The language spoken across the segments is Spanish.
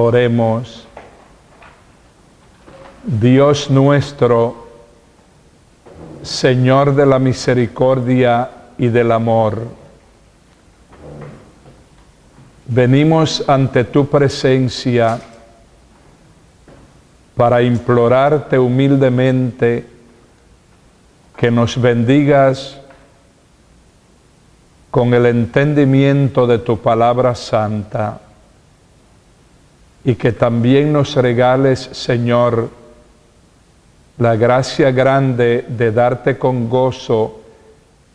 Oremos. Dios nuestro, Señor de la misericordia y del amor, venimos ante tu presencia para implorarte humildemente que nos bendigas con el entendimiento de tu palabra santa y que también nos regales, Señor, la gracia grande de darte con gozo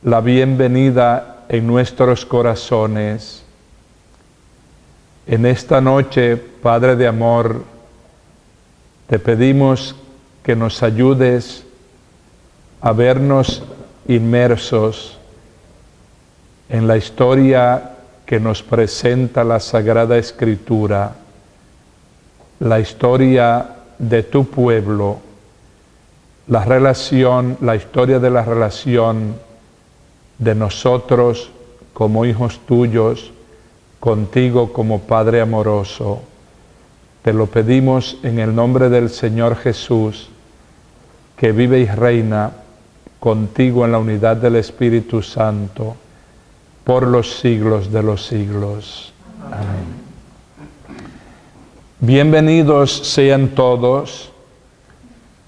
la bienvenida en nuestros corazones. En esta noche, Padre de amor, te pedimos que nos ayudes a vernos inmersos en la historia que nos presenta la Sagrada Escritura, la historia de tu pueblo, la historia de la relación de nosotros como hijos tuyos, contigo como Padre amoroso. Te lo pedimos en el nombre del Señor Jesús, que vive y reina contigo en la unidad del Espíritu Santo, por los siglos de los siglos. Amén. Bienvenidos sean todos,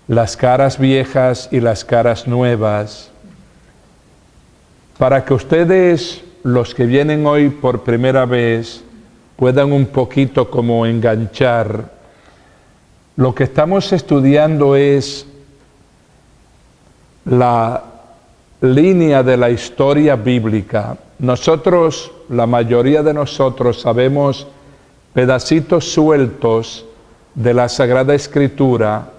las caras viejas y las caras nuevas, para que ustedes, los que vienen hoy por primera vez, puedan un poquito como enganchar. Lo que estamos estudiando es la línea de la historia bíblica. Nosotros, la mayoría de nosotros, sabemos pedacitos sueltos de la Sagrada Escritura,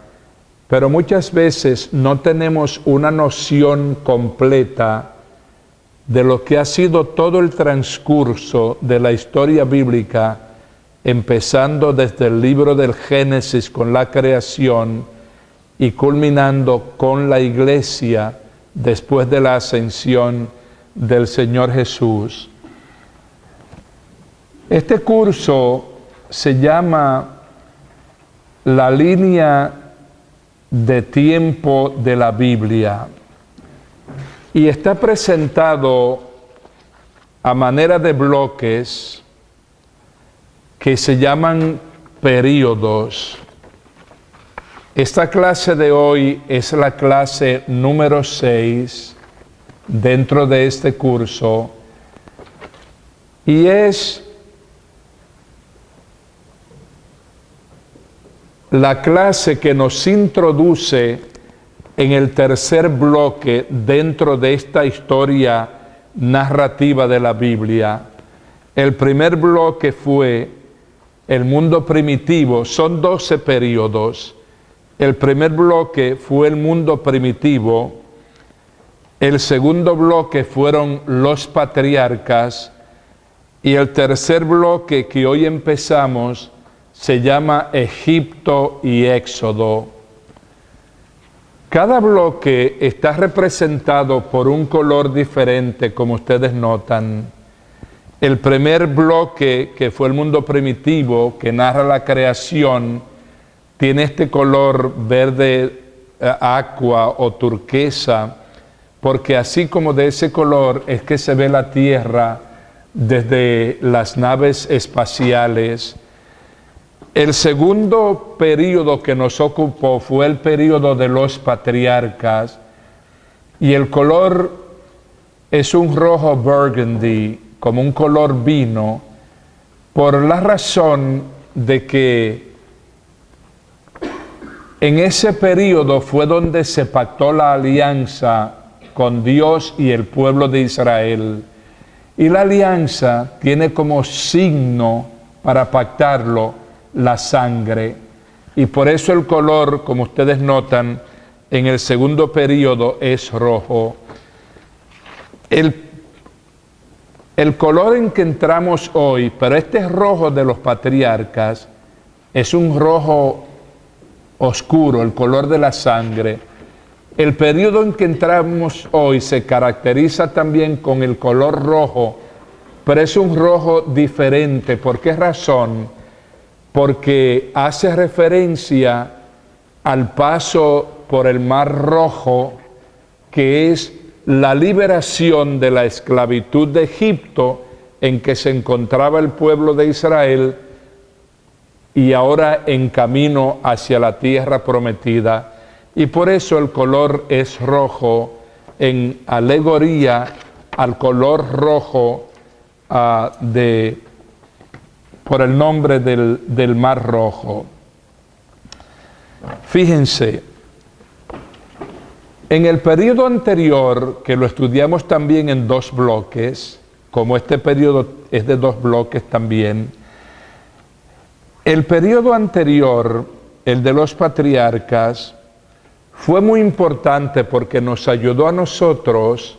pero muchas veces no tenemos una noción completa de lo que ha sido todo el transcurso de la historia bíblica, empezando desde el libro del Génesis con la creación y culminando con la iglesia después de la ascensión del Señor Jesús. Este curso se llama La línea de tiempo de la Biblia y está presentado a manera de bloques que se llaman períodos. Esta clase de hoy es la clase número 6 dentro de este curso y es la clase que nos introduce en el tercer bloque dentro de esta historia narrativa de la Biblia. El primer bloque fue el mundo primitivo, son 12 periodos. El primer bloque fue el mundo primitivo, el segundo bloque fueron los patriarcas y el tercer bloque que hoy empezamos se llama Egipto y Éxodo. Cada bloque está representado por un color diferente, como ustedes notan. El primer bloque, que fue el mundo primitivo, que narra la creación, tiene este color verde aqua o turquesa, porque así como de ese color es que se ve la tierra desde las naves espaciales. El segundo período que nos ocupó fue el período de los patriarcas y el color es un rojo burgundy, como un color vino, por la razón de que en ese período fue donde se pactó la alianza con Dios y el pueblo de Israel. Y la alianza tiene como signo para pactarlo la sangre, y por eso el color, como ustedes notan, en el segundo periodo es rojo. El color en que entramos hoy, pero este rojo de los patriarcas, es un rojo oscuro, el color de la sangre. El periodo en que entramos hoy se caracteriza también con el color rojo, pero es un rojo diferente. ¿Por qué razón? porque hace referencia al paso por el Mar Rojo, que es la liberación de la esclavitud de Egipto en que se encontraba el pueblo de Israel y ahora en camino hacia la tierra prometida. Y por eso el color es rojo, en alegoría al color rojo por el nombre del Mar Rojo. Fíjense, en el periodo anterior, que lo estudiamos también en 2 bloques, como este periodo es de 2 bloques también, el periodo anterior, el de los patriarcas, fue muy importante porque nos ayudó a nosotros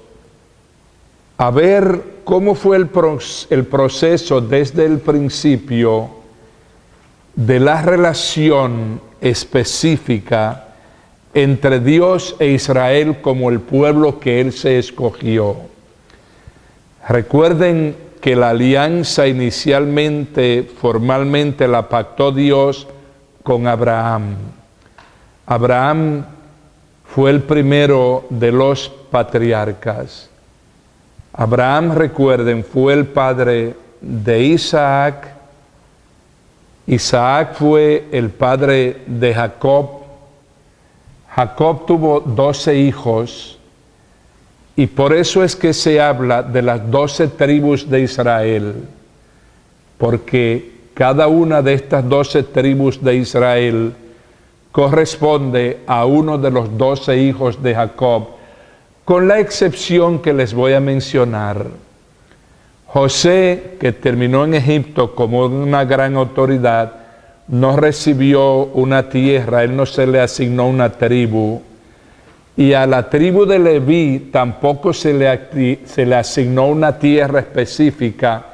a ver cómo fue el proceso desde el principio de la relación específica entre Dios e Israel como el pueblo que Él se escogió. Recuerden que la alianza inicialmente, formalmente, la pactó Dios con Abraham. Abraham fue el primero de los patriarcas. Abraham, recuerden, fue el padre de Isaac. Isaac fue el padre de Jacob. Jacob tuvo 12 hijos y por eso es que se habla de las 12 tribus de Israel, porque cada una de estas 12 tribus de Israel corresponde a uno de los 12 hijos de Jacob, con la excepción que les voy a mencionar. José, que terminó en Egipto como una gran autoridad, no recibió una tierra, él no se le asignó una tribu, y a la tribu de Leví tampoco se le asignó una tierra específica,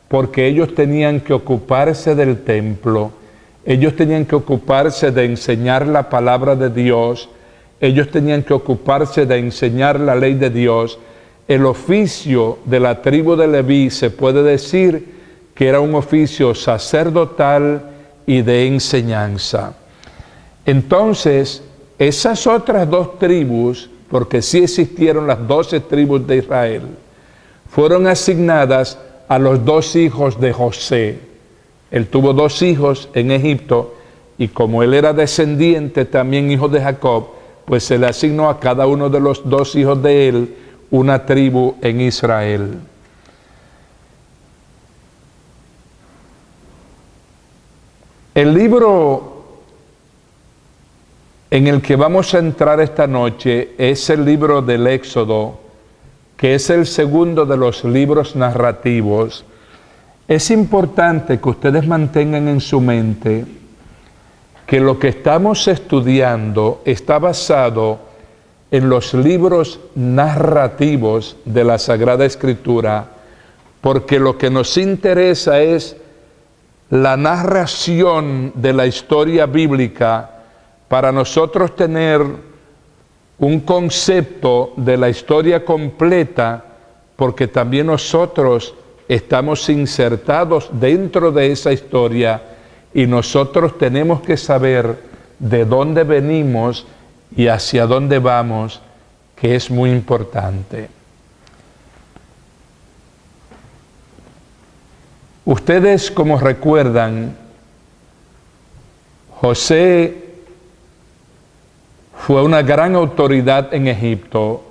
porque ellos tenían que ocuparse del templo, ellos tenían que ocuparse de enseñar la palabra de Dios, ellos tenían que ocuparse de enseñar la ley de Dios. El oficio de la tribu de Leví se puede decir que era un oficio sacerdotal y de enseñanza. Entonces, esas otras 2 tribus, porque sí existieron las 12 tribus de Israel, fueron asignadas a los 2 hijos de José. Él tuvo 2 hijos en Egipto y como él era descendiente, también hijo de Jacob, pues se le asignó a cada uno de los 2 hijos de él una tribu en Israel. El libro en el que vamos a entrar esta noche es el libro del Éxodo, que es el segundo de los libros narrativos. Es importante que ustedes mantengan en su mente que lo que estamos estudiando está basado en los libros narrativos de la Sagrada Escritura, porque lo que nos interesa es la narración de la historia bíblica para nosotros tener un concepto de la historia completa, porque también nosotros estamos insertados dentro de esa historia y nosotros tenemos que saber de dónde venimos y hacia dónde vamos, que es muy importante. Ustedes, como recuerdan, José fue una gran autoridad en Egipto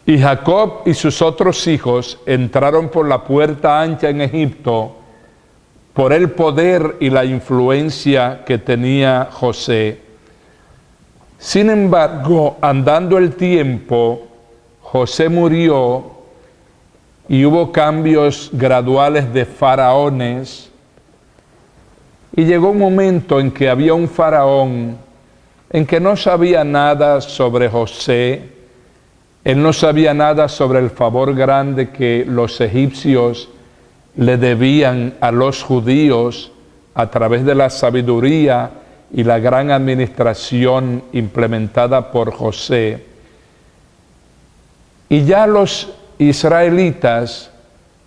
y Jacob y sus otros hijos entraron por la puerta ancha en Egipto por el poder y la influencia que tenía José. Sin embargo, andando el tiempo, José murió y hubo cambios graduales de faraones, y llegó un momento en que había un faraón en que no sabía nada sobre José, él no sabía nada sobre el favor grande que los egipcios le debían a los judíos a través de la sabiduría y la gran administración implementada por José. Y ya los israelitas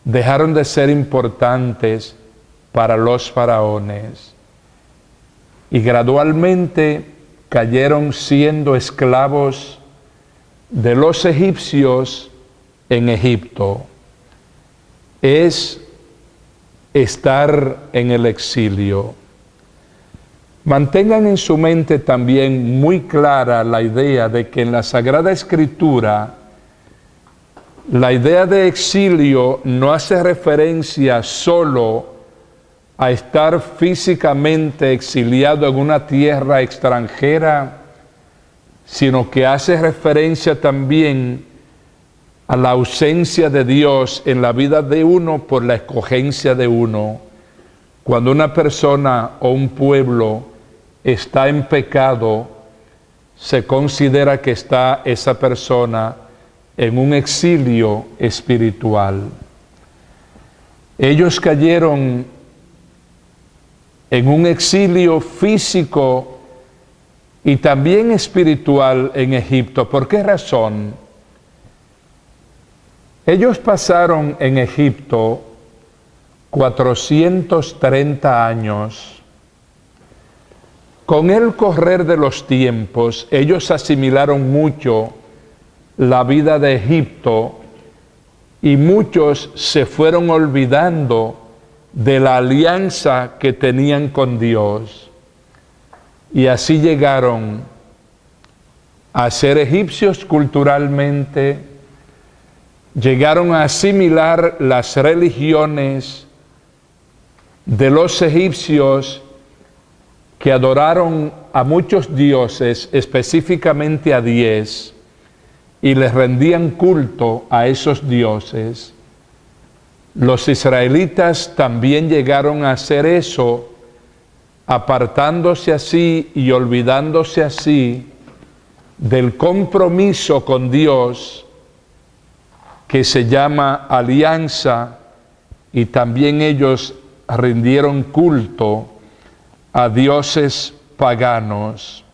dejaron de ser importantes para los faraones. Y gradualmente cayeron siendo esclavos de los egipcios en Egipto. Es estar en el exilio. Mantengan en su mente también muy clara la idea de que en la Sagrada Escritura la idea de exilio no hace referencia solo a estar físicamente exiliado en una tierra extranjera, sino que hace referencia también a la ausencia de Dios en la vida de uno por la escogencia de uno. Cuando una persona o un pueblo está en pecado, se considera que está esa persona en un exilio espiritual. Ellos cayeron en un exilio físico y también espiritual en Egipto. ¿Por qué razón? Ellos pasaron en Egipto 430 años. Con el correr de los tiempos, ellos asimilaron mucho la vida de Egipto y muchos se fueron olvidando de la alianza que tenían con Dios. Y así llegaron a ser egipcios culturalmente, llegaron a asimilar las religiones de los egipcios que adoraron a muchos dioses, específicamente a 10, y les rendían culto a esos dioses. Los israelitas también llegaron a hacer eso, apartándose así y olvidándose así del compromiso con Dios que se llama alianza, y también ellos rindieron culto a dioses paganos.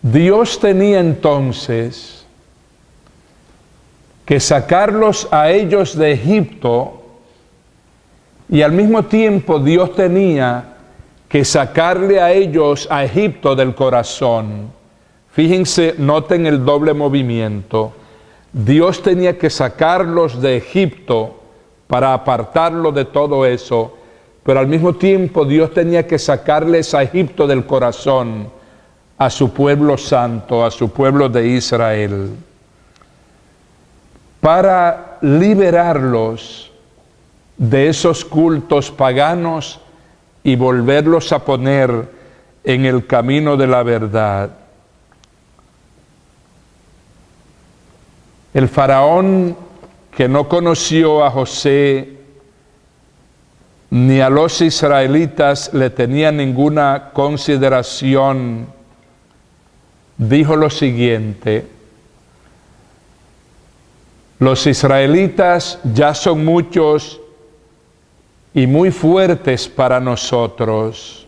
Dios tenía entonces que sacarlos a ellos de Egipto, y al mismo tiempo Dios tenía que sacarle a ellos a Egipto del corazón. Fíjense, noten el doble movimiento. Dios tenía que sacarlos de Egipto para apartarlo de todo eso, pero al mismo tiempo Dios tenía que sacarles a Egipto del corazón, a su pueblo santo, a su pueblo de Israel, para liberarlos de esos cultos paganos y volverlos a poner en el camino de la verdad. El faraón, que no conoció a José ni a los israelitas, le tenía ninguna consideración, dijo lo siguiente: los israelitas ya son muchos y muy fuertes para nosotros,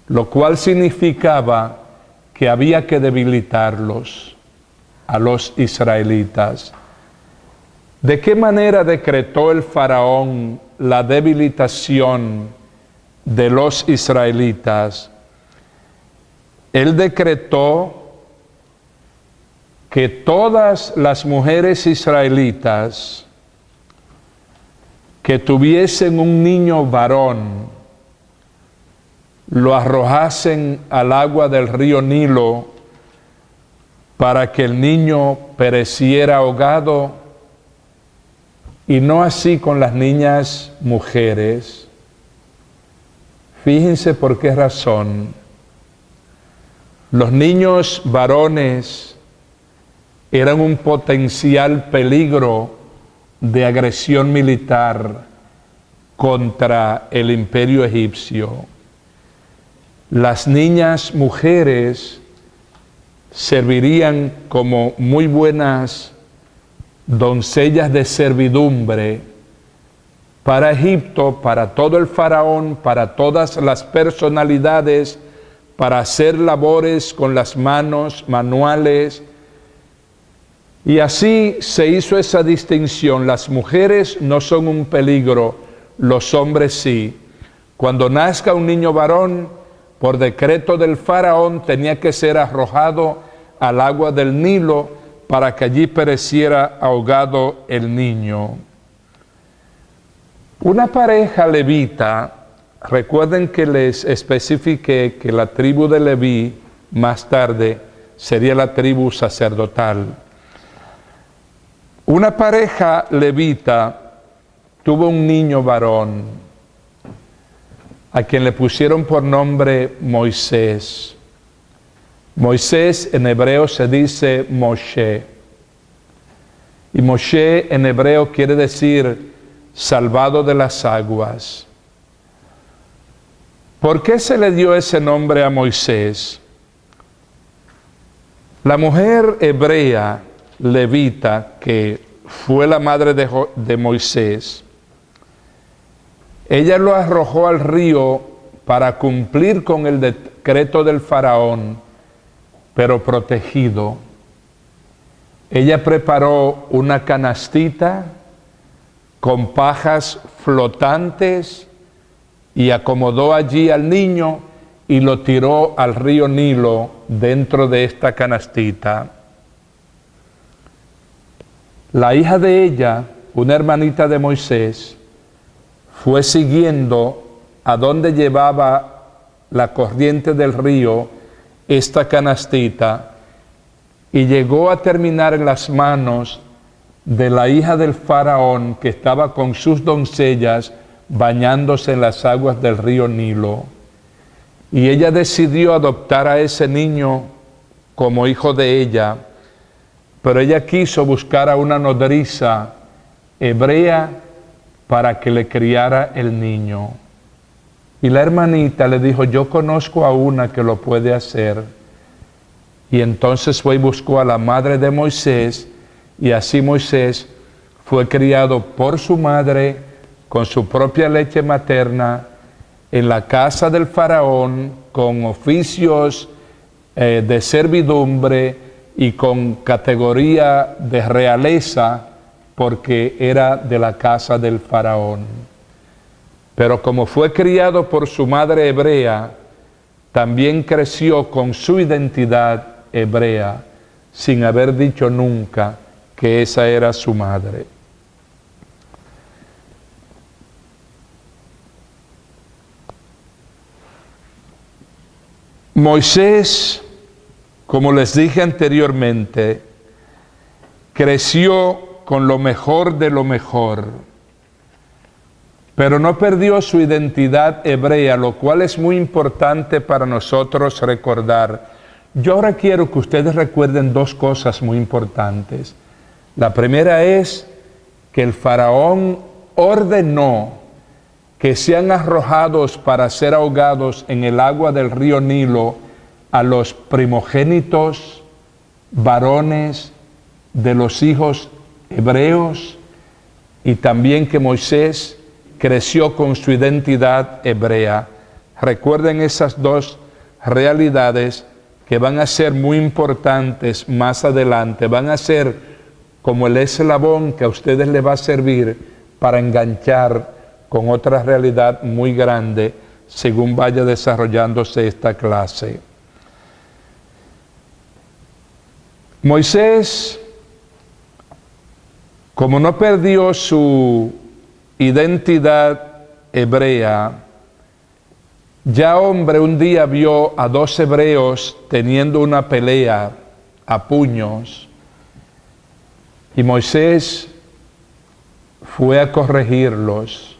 lo cual significaba que había que debilitarlos a los israelitas. ¿De qué manera decretó el faraón la debilitación de los israelitas? Él decretó que todas las mujeres israelitas que tuviesen un niño varón lo arrojasen al agua del río Nilo para que el niño pereciera ahogado, y no así con las niñas mujeres. Fíjense por qué razón. Los niños varones eran un potencial peligro de agresión militar contra el imperio egipcio. Las niñas mujeres servirían como muy buenas doncellas de servidumbre para Egipto, para todo el faraón, para todas las personalidades, para hacer labores con las manos, manuales, Y así se hizo esa distinción. Las mujeres no son un peligro, los hombres sí. Cuando nazca un niño varón, por decreto del faraón, tenía que ser arrojado al agua del Nilo para que allí pereciera ahogado el niño. Una pareja levita, recuerden que les especifiqué que la tribu de Leví más tarde sería la tribu sacerdotal. Una pareja levita tuvo un niño varón, a quien le pusieron por nombre Moisés. Moisés en hebreo se dice Moshe. Y Moshe en hebreo quiere decir salvado de las aguas. ¿Por qué se le dio ese nombre a Moisés? La mujer hebrea levita, que fue la madre de Moisés, ella lo arrojó al río para cumplir con el decreto del faraón, pero protegido. Ella preparó una canastita con pajas flotantes y acomodó allí al niño y lo tiró al río Nilo dentro de esta canastita. La hija de ella, una hermanita de Moisés, fue siguiendo a donde llevaba la corriente del río esta canastita y llegó a terminar en las manos de la hija del faraón, que estaba con sus doncellas bañándose en las aguas del río Nilo. Y ella decidió adoptar a ese niño como hijo de ella, pero ella quiso buscar a una nodriza hebrea para que le criara el niño. Y la hermanita le dijo: yo conozco a una que lo puede hacer. Y entonces fue y buscó a la madre de Moisés, y así Moisés fue criado por su madre, con su propia leche materna, en la casa del faraón, con oficios de servidumbre y con categoría de realeza, porque era de la casa del faraón. Pero como fue criado por su madre hebrea, también creció con su identidad hebrea, sin haber dicho nunca que esa era su madre. Moisés, como les dije anteriormente, creció con lo mejor de lo mejor, pero no perdió su identidad hebrea, lo cual es muy importante para nosotros recordar. Yo ahora quiero que ustedes recuerden dos cosas muy importantes. La primera es que el faraón ordenó que sean arrojados para ser ahogados en el agua del río Nilo a los primogénitos varones de los hijos hebreos, y también que Moisés creció con su identidad hebrea. Recuerden esas dos realidades que van a ser muy importantes más adelante, van a ser como el eslabón que a ustedes les va a servir para enganchar con otra realidad muy grande según vaya desarrollándose esta clase. Moisés, como no perdió su identidad hebrea, ya hombre un día vio a dos hebreos teniendo una pelea a puños, y Moisés fue a corregirlos.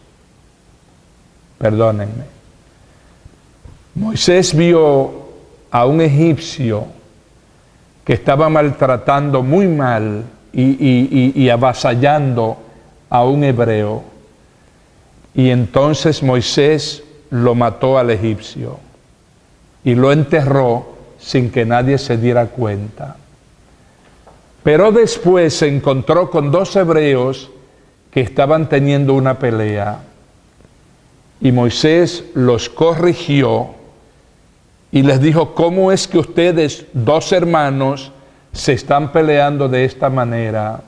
Perdónenme. Moisés vio a un egipcio que estaba maltratando muy mal y avasallando a un hebreo. Y entonces Moisés lo mató al egipcio y lo enterró sin que nadie se diera cuenta. Pero después se encontró con dos hebreos que estaban teniendo una pelea, y Moisés los corrigió y les dijo: ¿cómo es que ustedes, dos hermanos, se están peleando de esta manera.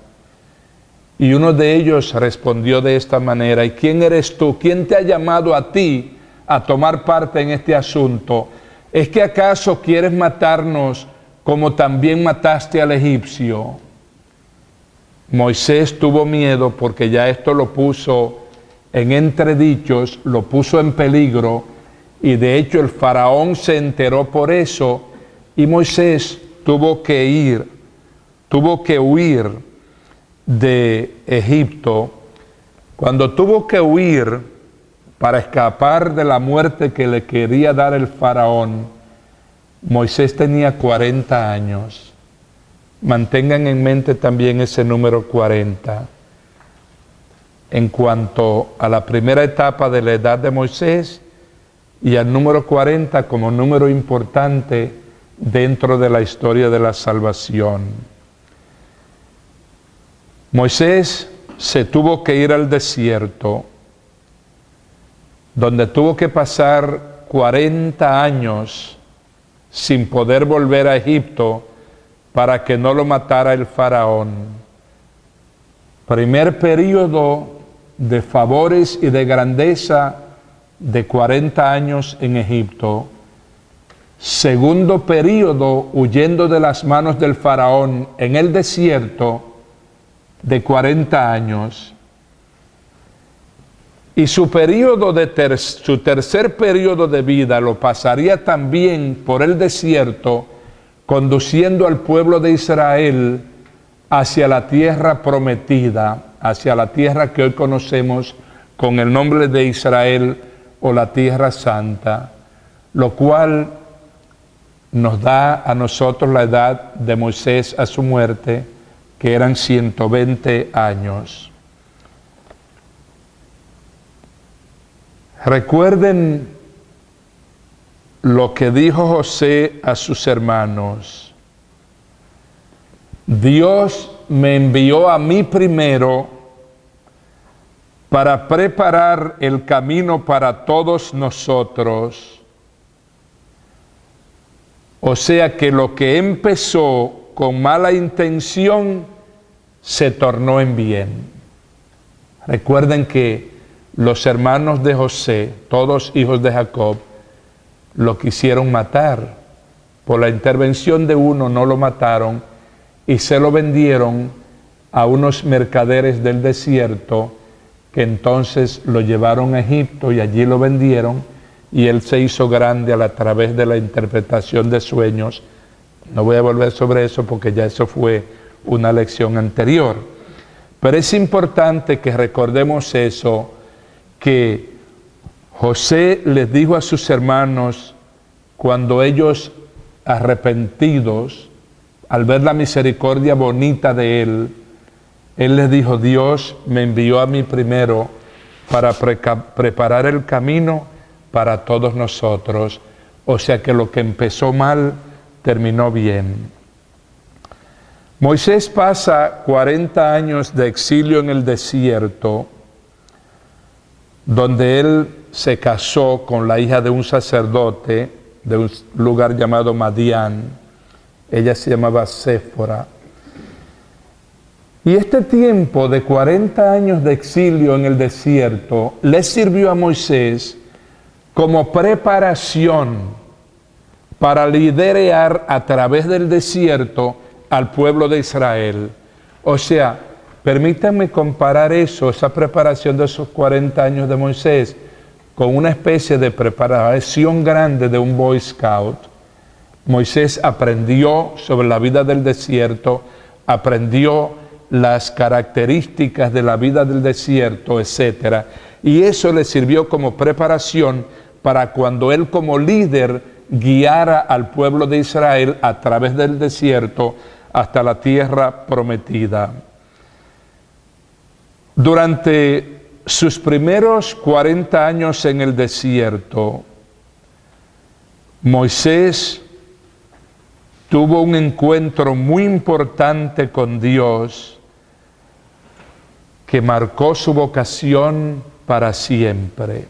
Y uno de ellos respondió de esta manera: ¿y quién eres tú? ¿Quién te ha llamado a ti a tomar parte en este asunto? ¿Es que acaso quieres matarnos como también mataste al egipcio? Moisés tuvo miedo porque ya esto lo puso en entredichos, lo puso en peligro, y de hecho el faraón se enteró por eso, y Moisés tuvo que huir de Egipto. Cuando tuvo que huir para escapar de la muerte que le quería dar el faraón, Moisés tenía 40 años. Mantengan en mente también ese número 40. En cuanto a la primera etapa de la edad de Moisés y al número 40 como número importante dentro de la historia de la salvación. Moisés se tuvo que ir al desierto, donde tuvo que pasar 40 años sin poder volver a Egipto para que no lo matara el faraón. Primer período de favores y de grandeza de 40 años en Egipto. Segundo período huyendo de las manos del faraón en el desierto de 40 años. Y su tercer periodo de vida lo pasaría también por el desierto, conduciendo al pueblo de Israel hacia la tierra prometida, hacia la tierra que hoy conocemos con el nombre de Israel o la Tierra Santa, lo cual nos da a nosotros la edad de Moisés a su muerte, que eran 120 años. Recuerden lo que dijo José a sus hermanos: Dios me envió a mí primero para preparar el camino para todos nosotros. O sea que lo que empezó con mala intención se tornó en bien. Recuerden que los hermanos de José, todos hijos de Jacob, lo quisieron matar. Por la intervención de uno no lo mataron y se lo vendieron a unos mercaderes del desierto, que entonces lo llevaron a Egipto y allí lo vendieron, y él se hizo grande a través de la interpretación de sueños. No voy a volver sobre eso porque ya eso fue una lección anterior. Pero es importante que recordemos eso, que José les dijo a sus hermanos cuando ellos, arrepentidos, al ver la misericordia bonita de él les dijo: Dios me envió a mí primero para preparar el camino para todos nosotros. O sea que lo que empezó mal terminó bien. Moisés pasa 40 años de exilio en el desierto, donde él se casó con la hija de un sacerdote de un lugar llamado Madián. Ella se llamaba Séfora. Y este tiempo de 40 años de exilio en el desierto le sirvió a Moisés como preparación para liderar a través del desierto al pueblo de Israel. O sea, permítanme comparar eso, esa preparación de esos 40 años de Moisés, con una especie de preparación grande de un Boy Scout. Moisés aprendió sobre la vida del desierto, aprendió las características de la vida del desierto, etc. Y eso le sirvió como preparación para cuando él como líder guiara al pueblo de Israel a través del desierto hasta la tierra prometida. Durante sus primeros 40 años en el desierto, Moisés tuvo un encuentro muy importante con Dios que marcó su vocación para siempre.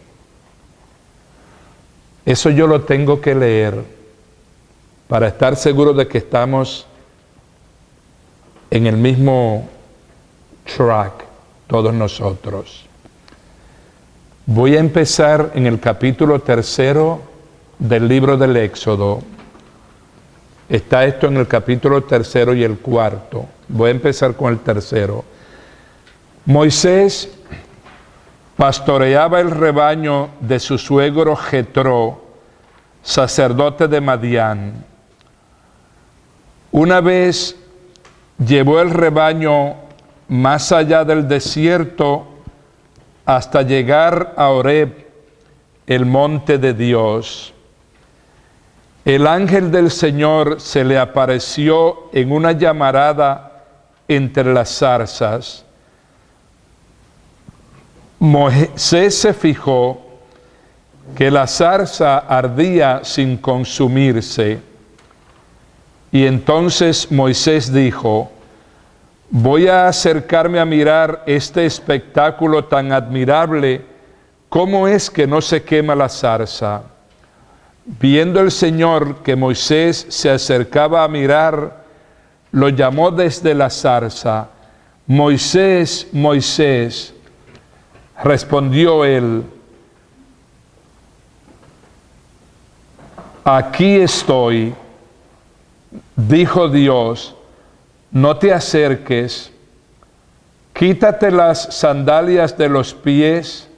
Eso yo lo tengo que leer para estar seguro de que estamos en el mismo track, todos nosotros. Voy a empezar en el capítulo 3 del libro del Éxodo. Está esto en el capítulo 3 y el 4. Voy a empezar con el 3. Moisés pastoreaba el rebaño de su suegro Jetro, sacerdote de Madián. Una vez llevó el rebaño más allá del desierto hasta llegar a Horeb, el monte de Dios. El ángel del Señor se le apareció en una llamarada entre las zarzas. Moisés se fijó que la zarza ardía sin consumirse. Y entonces Moisés dijo: voy a acercarme a mirar este espectáculo tan admirable. ¿Cómo es que no se quema la zarza? Viendo el Señor que Moisés se acercaba a mirar, lo llamó desde la zarza: Moisés, Moisés. Respondió él: aquí estoy. Dijo Dios: no te acerques, quítate las sandalias de los pies,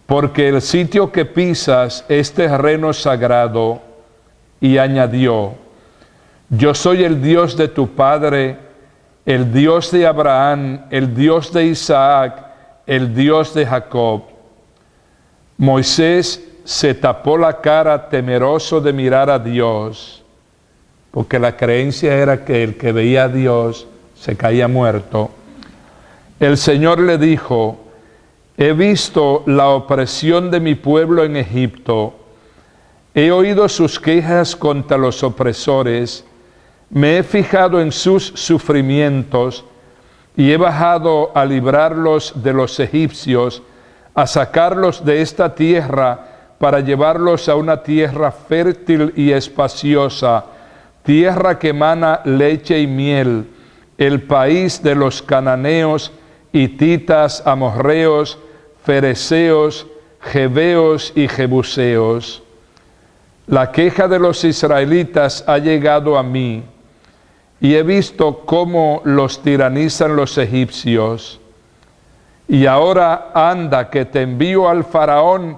porque el sitio que pisas es terreno sagrado. Y añadió: yo soy el Dios de tu padre, el Dios de Abraham, el Dios de Isaac, el Dios de Jacob. Moisés se tapó la cara temeroso de mirar a Dios, porque la creencia era que el que veía a Dios se caía muerto. El Señor le dijo: he visto la opresión de mi pueblo en Egipto, he oído sus quejas contra los opresores, me he fijado en sus sufrimientos y he bajado a librarlos de los egipcios, a sacarlos de esta tierra para llevarlos a una tierra fértil y espaciosa, tierra que emana leche y miel, el país de los cananeos, hititas, amorreos, fereceos, jebeos y jebuseos. La queja de los israelitas ha llegado a mí, y he visto cómo los tiranizan los egipcios. Y ahora anda, que te envío al faraón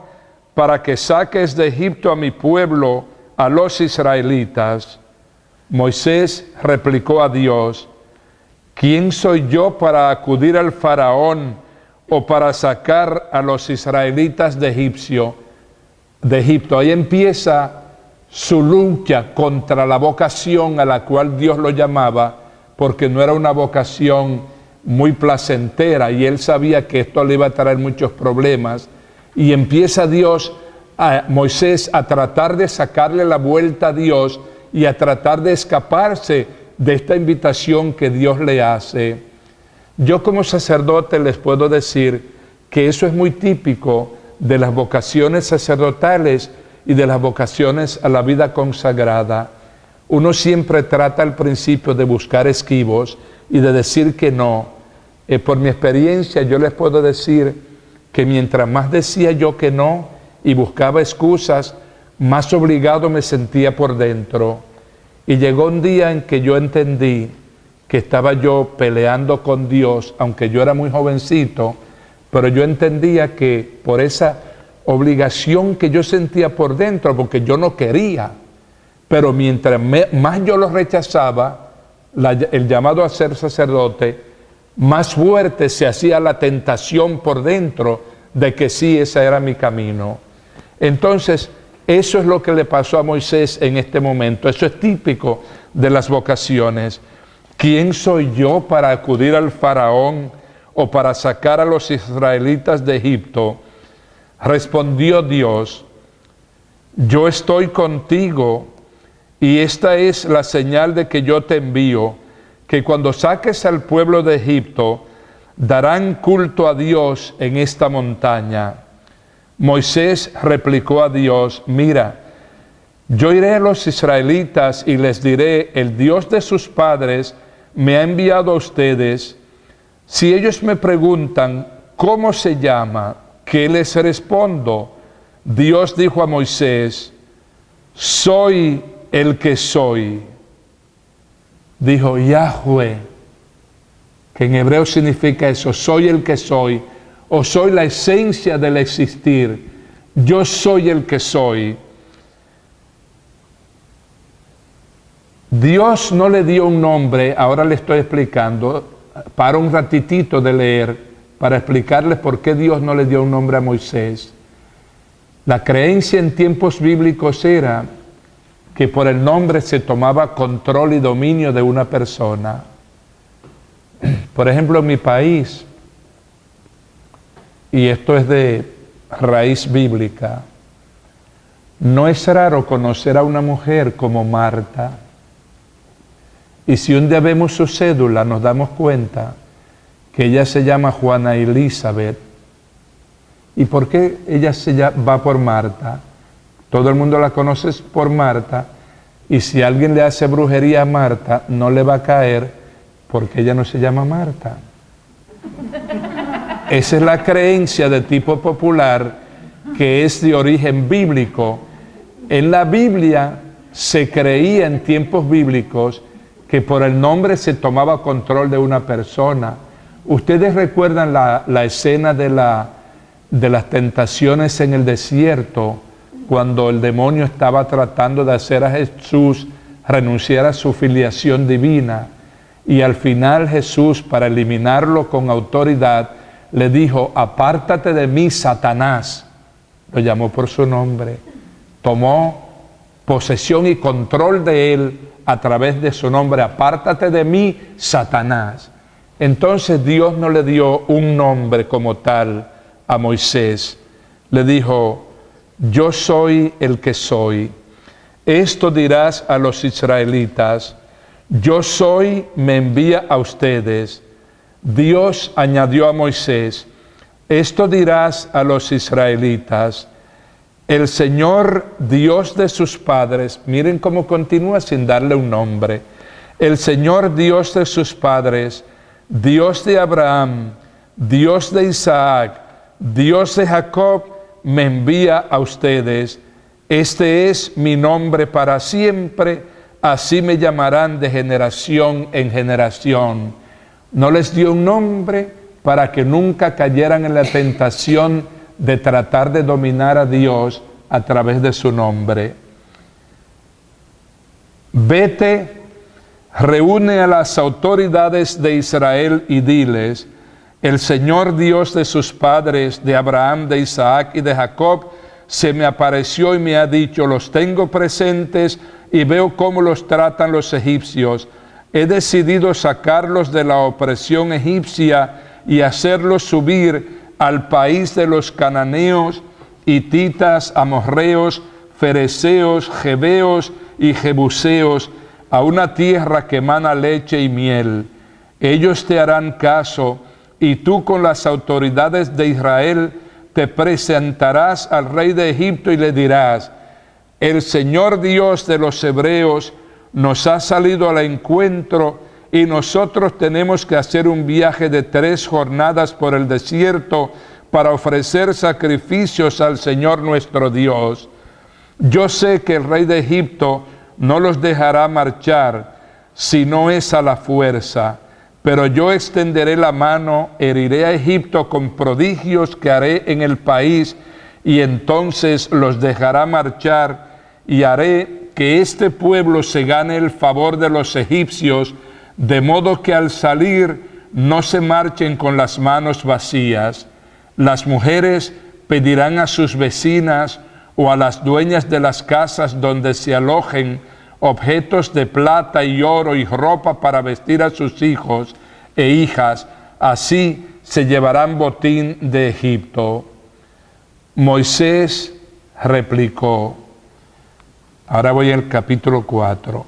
para que saques de Egipto a mi pueblo, a los israelitas. Moisés replicó a Dios: ¿quién soy yo para acudir al faraón o para sacar a los israelitas de Egipto? Ahí empieza su lucha contra la vocación a la cual Dios lo llamaba, porque no era una vocación muy placentera y él sabía que esto le iba a traer muchos problemas. Y empieza Moisés a tratar de sacarle la vuelta a Dios y a tratar de escaparse de esta invitación que Dios le hace. Yo como sacerdote les puedo decir que eso es muy típico de las vocaciones sacerdotales y de las vocaciones a la vida consagrada. Uno siempre trata al principio de buscar esquivos y de decir que no. Por mi experiencia yo les puedo decir que mientras más decía yo que no y buscaba excusas, más obligado me sentía por dentro. Y llegó un día en que yo entendí que estaba yo peleando con Dios, aunque yo era muy jovencito, pero yo entendía que por esa obligación que yo sentía por dentro, porque yo no quería, pero mientras más yo lo rechazaba, el llamado a ser sacerdote, más fuerte se hacía la tentación por dentro de que sí, ese era mi camino. Entonces, eso es lo que le pasó a Moisés en este momento. Eso es típico de las vocaciones. ¿Quién soy yo para acudir al faraón o para sacar a los israelitas de Egipto? Respondió Dios: yo estoy contigo, y esta es la señal de que yo te envío, que cuando saques al pueblo de Egipto, darán culto a Dios en esta montaña. Moisés replicó a Dios: mira, yo iré a los israelitas y les diré: el Dios de sus padres me ha enviado a ustedes. Si ellos me preguntan, ¿cómo se llama?, ¿qué les respondo? Dios dijo a Moisés, soy el que soy. Dijo Yahweh, que en hebreo significa eso, soy el que soy, o soy la esencia del existir. Yo soy el que soy. Dios no le dio un nombre, ahora le estoy explicando, para un ratitito de leer, para explicarles por qué Dios no le dio un nombre a Moisés. La creencia en tiempos bíblicos era que por el nombre se tomaba control y dominio de una persona. Por ejemplo, en mi país, y esto es de raíz bíblica, no es raro conocer a una mujer como Marta. Y si un día vemos su cédula, nos damos cuenta que ella se llama Juana Elizabeth. ¿Y por qué ella va por Marta? Todo el mundo la conoce por Marta, y si alguien le hace brujería a Marta, no le va a caer porque ella no se llama Marta. Esa es la creencia de tipo popular que es de origen bíblico. En la Biblia se creía en tiempos bíblicos que por el nombre se tomaba control de una persona. Ustedes recuerdan la escena de las tentaciones en el desierto, cuando el demonio estaba tratando de hacer a Jesús renunciar a su filiación divina, y al final Jesús, para eliminarlo con autoridad, le dijo, apártate de mí, Satanás. Lo llamó por su nombre. Tomó posesión y control de él a través de su nombre. Apártate de mí, Satanás. Entonces Dios no le dio un nombre como tal a Moisés. Le dijo, yo soy el que soy. Esto dirás a los israelitas, yo soy, me envía a ustedes. Dios añadió a Moisés, esto dirás a los israelitas, el Señor Dios de sus padres, miren cómo continúa sin darle un nombre, el Señor Dios de sus padres, Dios de Abraham, Dios de Isaac, Dios de Jacob, me envía a ustedes. Este es mi nombre para siempre, así me llamarán de generación en generación. No les dio un nombre para que nunca cayeran en la tentación de tratar de dominar a Dios a través de su nombre. Vete, reúne a las autoridades de Israel y diles, el Señor Dios de sus padres, de Abraham, de Isaac y de Jacob, se me apareció y me ha dicho, los tengo presentes y veo cómo los tratan los egipcios. He decidido sacarlos de la opresión egipcia y hacerlos subir al país de los cananeos, hititas, amorreos, fereceos, jebeos y jebuseos, a una tierra que emana leche y miel. Ellos te harán caso, y tú con las autoridades de Israel te presentarás al rey de Egipto y le dirás, el Señor Dios de los hebreos nos ha salido al encuentro y nosotros tenemos que hacer un viaje de 3 jornadas por el desierto para ofrecer sacrificios al Señor nuestro Dios. Yo sé que el rey de Egipto no los dejará marchar si no es a la fuerza, pero yo extenderé la mano, heriré a Egipto con prodigios que haré en el país y entonces los dejará marchar y haré que este pueblo se gane el favor de los egipcios, de modo que al salir no se marchen con las manos vacías. Las mujeres pedirán a sus vecinas o a las dueñas de las casas donde se alojen objetos de plata y oro y ropa para vestir a sus hijos e hijas. Así se llevarán botín de Egipto. Moisés replicó, ahora voy al capítulo 4.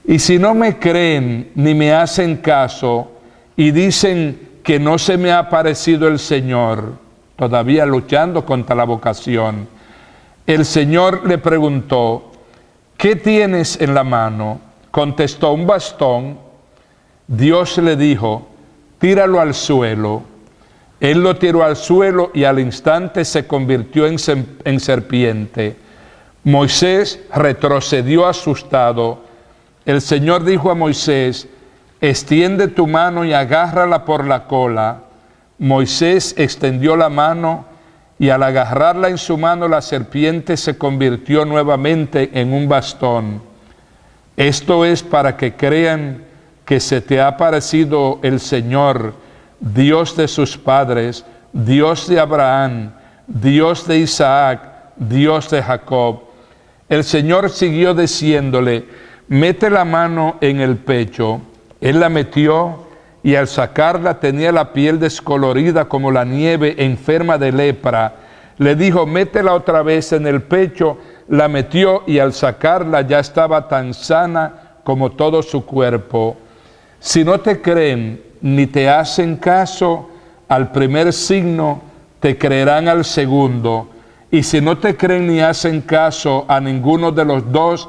Y si no me creen ni me hacen caso y dicen que no se me ha aparecido el Señor, todavía luchando contra la vocación, el Señor le preguntó, ¿qué tienes en la mano? Contestó, un bastón. Dios le dijo, tíralo al suelo. Él lo tiró al suelo y al instante se convirtió en serpiente. Moisés retrocedió asustado. El Señor dijo a Moisés, extiende tu mano y agárrala por la cola. Moisés extendió la mano y al agarrarla en su mano la serpiente se convirtió nuevamente en un bastón. Esto es para que crean que se te ha aparecido el Señor, Dios de sus padres, Dios de Abraham, Dios de Isaac, Dios de Jacob. El Señor siguió diciéndole, mete la mano en el pecho. Él la metió y al sacarla tenía la piel descolorida como la nieve, enferma de lepra. Le dijo, métela otra vez en el pecho. La metió y al sacarla ya estaba tan sana como todo su cuerpo. Si no te creen ni te hacen caso al primer signo, te creerán al segundo. Y si no te creen ni hacen caso a ninguno de los dos,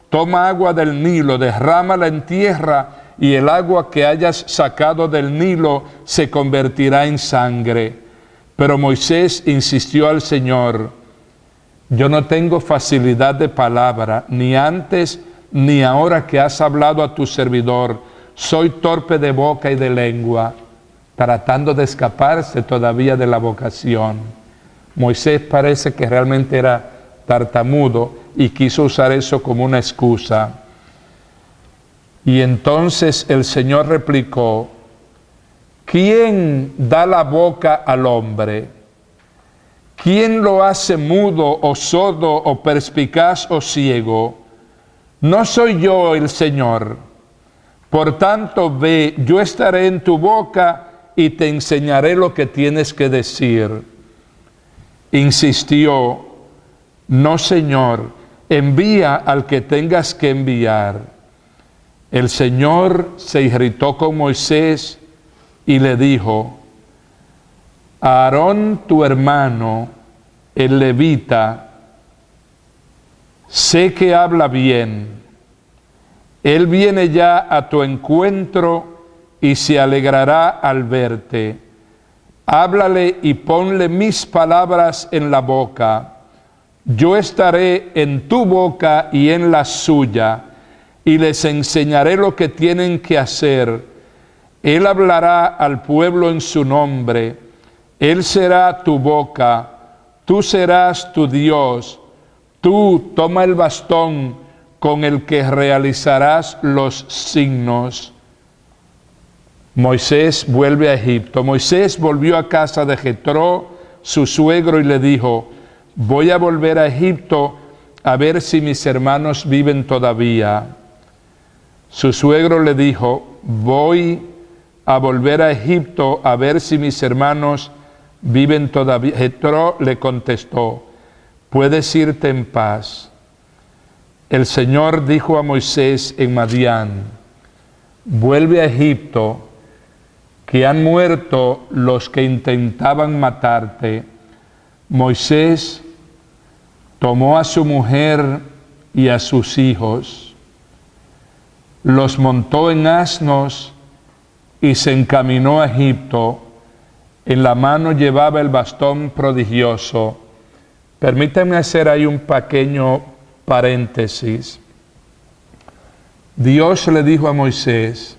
toma agua del Nilo, derrámala en tierra, y el agua que hayas sacado del Nilo se convertirá en sangre. Pero Moisés insistió al Señor, yo no tengo facilidad de palabra, ni antes ni ahora que has hablado a tu servidor, soy torpe de boca y de lengua, tratando de escaparse todavía de la vocación. Moisés parece que realmente era tartamudo y quiso usar eso como una excusa. Y entonces el Señor replicó, ¿quién da la boca al hombre? ¿Quién lo hace mudo o sordo o perspicaz o ciego? ¿No soy yo el Señor? Por tanto, ve, yo estaré en tu boca y te enseñaré lo que tienes que decir. Insistió, no, Señor, envía al que tengas que enviar. El Señor se irritó con Moisés y le dijo, Aarón tu hermano, el levita, sé que habla bien. Él viene ya a tu encuentro y se alegrará al verte. Háblale y ponle mis palabras en la boca. Yo estaré en tu boca y en la suya, y les enseñaré lo que tienen que hacer. Él hablará al pueblo en su nombre. Él será tu boca, tú serás tu Dios. Tú toma el bastón con el que realizarás los signos. Moisés vuelve a Egipto. Moisés volvió a casa de Jetro, su suegro, y le dijo, voy a volver a Egipto a ver si mis hermanos viven todavía. Su suegro le dijo, voy a volver a Egipto a ver si mis hermanos viven todavía. Jetro le contestó, puedes irte en paz. El Señor dijo a Moisés en Madián, vuelve a Egipto, que han muerto los que intentaban matarte. Moisés tomó a su mujer y a sus hijos, los montó en asnos y se encaminó a Egipto. En la mano llevaba el bastón prodigioso. Permítanme hacer ahí un pequeño paréntesis. Dios le dijo a Moisés,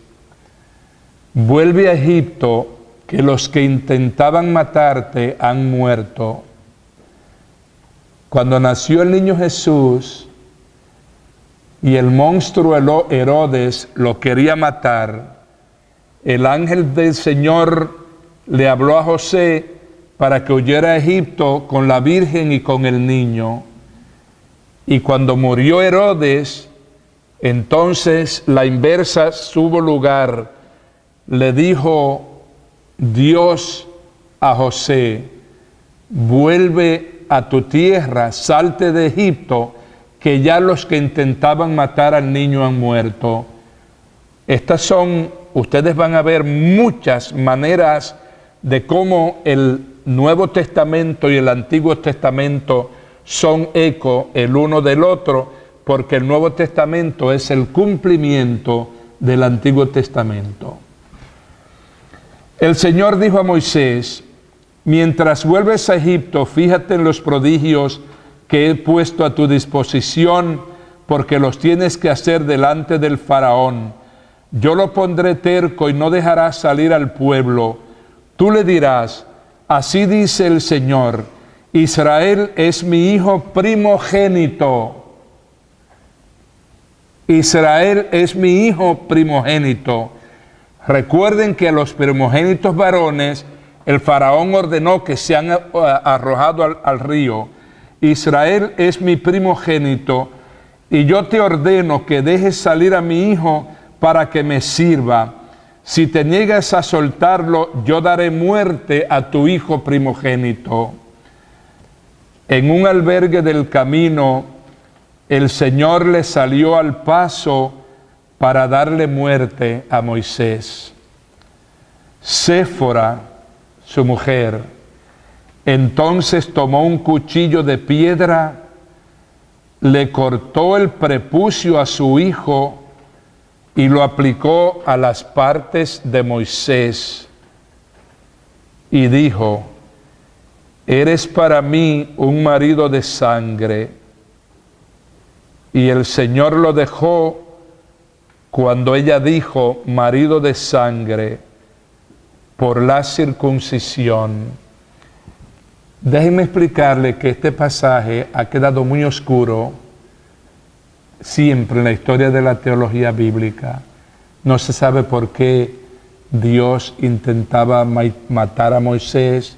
vuelve a Egipto, que los que intentaban matarte han muerto. Cuando nació el niño Jesús y el monstruo Herodes lo quería matar, el ángel del Señor le habló a José para que huyera a Egipto con la Virgen y con el niño. Y cuando murió Herodes, entonces la inversa tuvo lugar. Le dijo Dios a José, vuelve a tu tierra, salte de Egipto, que ya los que intentaban matar al niño han muerto. Estas son, ustedes van a ver muchas maneras de cómo el Nuevo Testamento y el Antiguo Testamento son eco el uno del otro, porque el Nuevo Testamento es el cumplimiento del Antiguo Testamento. El Señor dijo a Moisés: mientras vuelves a Egipto, fíjate en los prodigios que he puesto a tu disposición, porque los tienes que hacer delante del faraón. Yo lo pondré terco y no dejará salir al pueblo. Tú le dirás: así dice el Señor, Israel es mi hijo primogénito. Israel es mi hijo primogénito. Recuerden que a los primogénitos varones el faraón ordenó que sean arrojados al río. Israel es mi primogénito, y yo te ordeno que dejes salir a mi hijo para que me sirva. Si te niegas a soltarlo, yo daré muerte a tu hijo primogénito. En un albergue del camino, el Señor le salió al paso para darle muerte a Moisés. Séfora, su mujer, entonces tomó un cuchillo de piedra, le cortó el prepucio a su hijo y lo aplicó a las partes de Moisés y dijo: eres para mí un marido de sangre. Y el Señor lo dejó cuando ella dijo marido de sangre por la circuncisión. Déjenme explicarle que este pasaje ha quedado muy oscuro siempre en la historia de la teología bíblica. No se sabe por qué Dios intentaba matar a Moisés.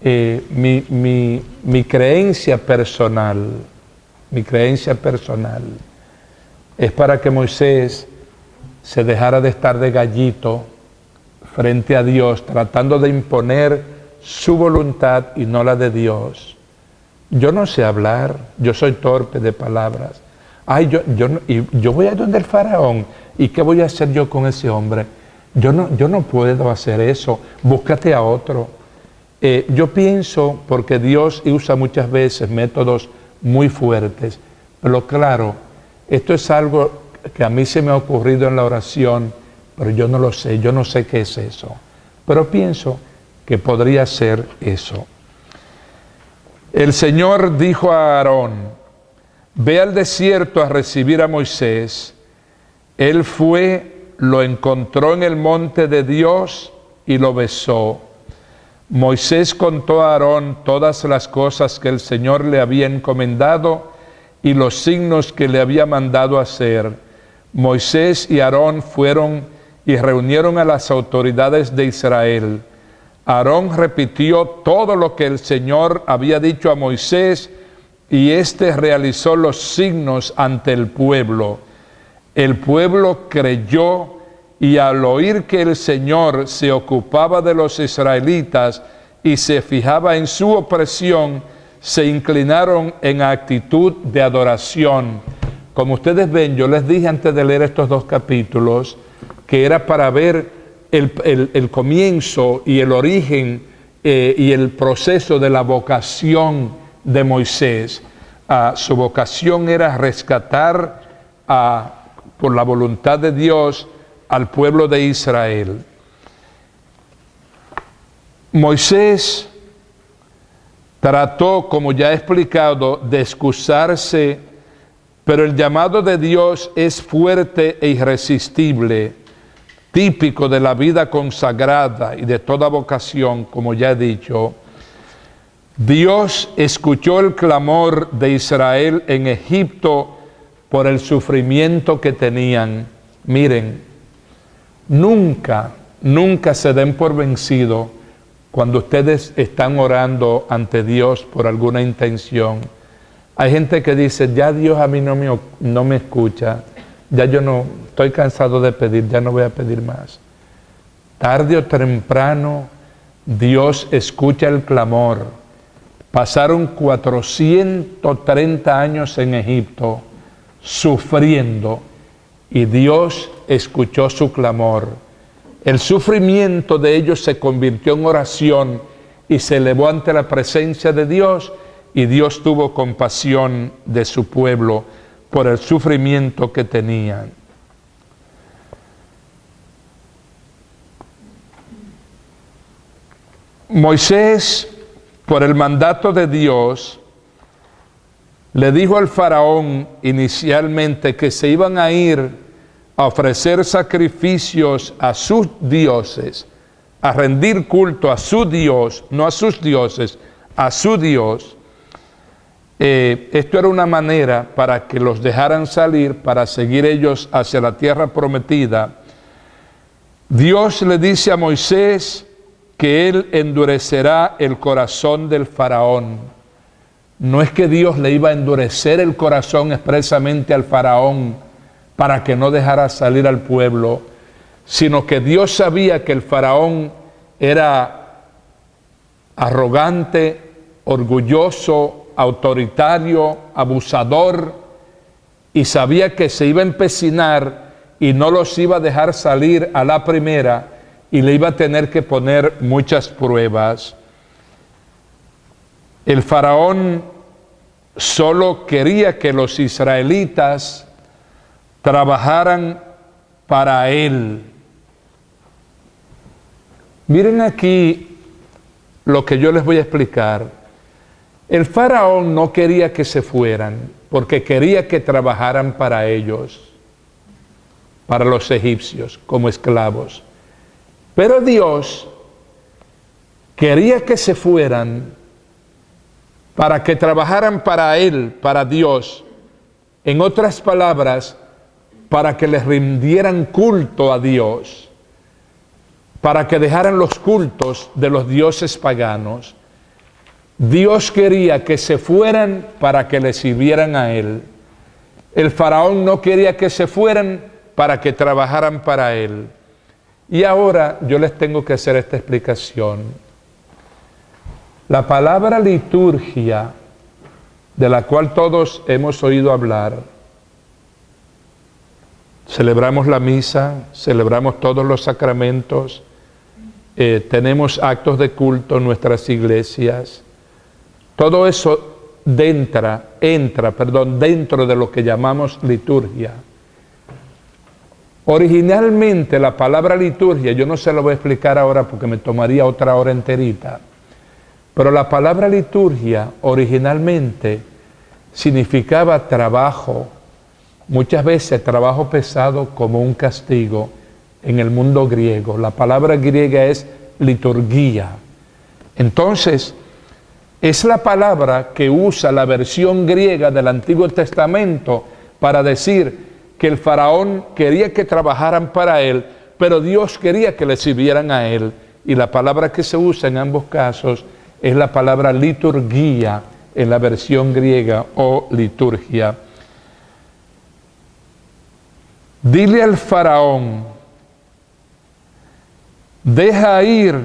Mi creencia personal es para que Moisés se dejara de estar de gallito frente a Dios, tratando de imponer su voluntad y no la de Dios. Yo no sé hablar, yo soy torpe de palabras. Yo voy a donde el faraón, ¿y qué voy a hacer yo con ese hombre? Yo no puedo hacer eso, búscate a otro. Yo pienso, porque Dios usa muchas veces métodos muy fuertes, pero claro, esto es algo que a mí se me ha ocurrido en la oración, pero yo no lo sé, yo no sé qué es eso, pero pienso que podría ser eso. El Señor dijo a Aarón: ve al desierto a recibir a Moisés. Él fue, lo encontró en el monte de Dios y lo besó. Moisés contó a Aarón todas las cosas que el Señor le había encomendado y los signos que le había mandado hacer. Moisés y Aarón fueron y reunieron a las autoridades de Israel. Aarón repitió todo lo que el Señor había dicho a Moisés, y éste realizó los signos ante el pueblo. El pueblo creyó, y al oír que el Señor se ocupaba de los israelitas y se fijaba en su opresión, se inclinaron en actitud de adoración. Como ustedes ven, yo les dije antes de leer estos dos capítulos que era para ver el comienzo y el origen y el proceso de la vocación de Moisés. Su vocación era rescatar por la voluntad de Dios al pueblo de Israel. Moisés trató, como ya he explicado, de excusarse, pero el llamado de Dios es fuerte e irresistible, típico de la vida consagrada y de toda vocación, como ya he dicho. Dios escuchó el clamor de Israel en Egipto por el sufrimiento que tenían. Miren, nunca se den por vencido cuando ustedes están orando ante Dios por alguna intención. Hay gente que dice: ya Dios a mí no me escucha, ya yo no, estoy cansado de pedir, ya no voy a pedir más. Tarde o temprano, Dios escucha el clamor. Pasaron 430 años en Egipto sufriendo, y Dios escuchó su clamor. El sufrimiento de ellos se convirtió en oración y se elevó ante la presencia de Dios, y Dios tuvo compasión de su pueblo por el sufrimiento que tenían. Moisés, por el mandato de Dios, le dijo al faraón inicialmente que se iban a ir a ofrecer sacrificios a sus dioses, a rendir culto a su Dios, no a sus dioses, a su Dios. Esto era una manera para que los dejaran salir, para seguir ellos hacia la tierra prometida. Dios le dice a Moisés que él endurecerá el corazón del faraón. No es que Dios le iba a endurecer el corazón expresamente al faraón para que no dejara salir al pueblo, sino que Dios sabía que el faraón era arrogante, orgulloso, autoritario, abusador, y sabía que se iba a empecinar y no los iba a dejar salir a la primera y le iba a tener que poner muchas pruebas. El faraón solo quería que los israelitas trabajaran para él. Miren aquí lo que yo les voy a explicar. El faraón no quería que se fueran, porque quería que trabajaran para ellos, para los egipcios, como esclavos. Pero Dios quería que se fueran para que trabajaran para Él, para Dios. En otras palabras, para que les rindieran culto a Dios, para que dejaran los cultos de los dioses paganos. Dios quería que se fueran para que le sirvieran a Él. El faraón no quería que se fueran para que trabajaran para Él. Y ahora yo les tengo que hacer esta explicación. La palabra liturgia, de la cual todos hemos oído hablar, celebramos la misa, celebramos todos los sacramentos, tenemos actos de culto en nuestras iglesias. Todo eso entra dentro de lo que llamamos liturgia. Originalmente la palabra liturgia, yo no se lo voy a explicar ahora porque me tomaría otra hora enterita, pero la palabra liturgia originalmente significaba trabajo, muchas veces trabajo pesado como un castigo en el mundo griego. La palabra griega es liturgia. Entonces, es la palabra que usa la versión griega del Antiguo Testamento para decir que el faraón quería que trabajaran para él, pero Dios quería que le sirvieran a él. Y la palabra que se usa en ambos casos es la palabra liturgia en la versión griega o liturgia. Dile al faraón, deja ir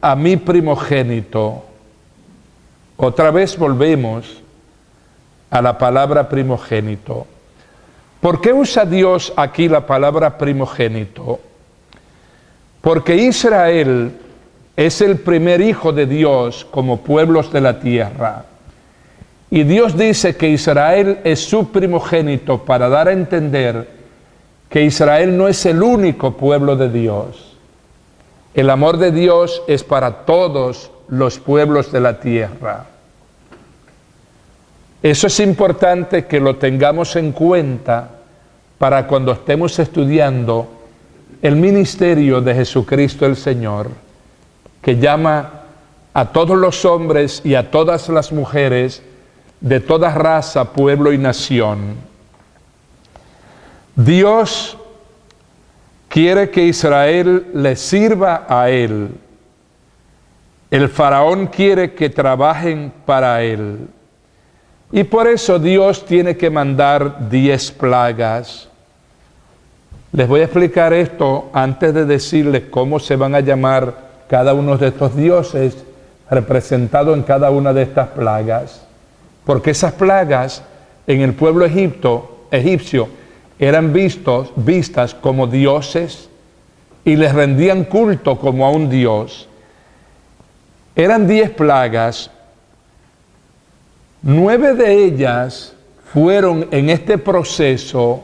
a mi primogénito. Otra vez volvemos a la palabra primogénito. ¿Por qué usa Dios aquí la palabra primogénito? Porque Israel es el primer hijo de Dios como pueblos de la tierra. Y Dios dice que Israel es su primogénito para dar a entender que Israel no es el único pueblo de Dios. El amor de Dios es para todos los pueblos de la tierra. Eso es importante que lo tengamos en cuenta para cuando estemos estudiando el ministerio de Jesucristo el Señor, que llama a todos los hombres y a todas las mujeres de toda raza, pueblo y nación. Dios quiere que Israel le sirva a Él. El faraón quiere que trabajen para él. Y por eso Dios tiene que mandar 10 plagas. Les voy a explicar esto antes de decirles cómo se van a llamar cada uno de estos dioses representados en cada una de estas plagas. Porque esas plagas en el pueblo egipcio eran vistas como dioses y les rendían culto como a un dios. Eran 10 plagas, 9 de ellas fueron en este proceso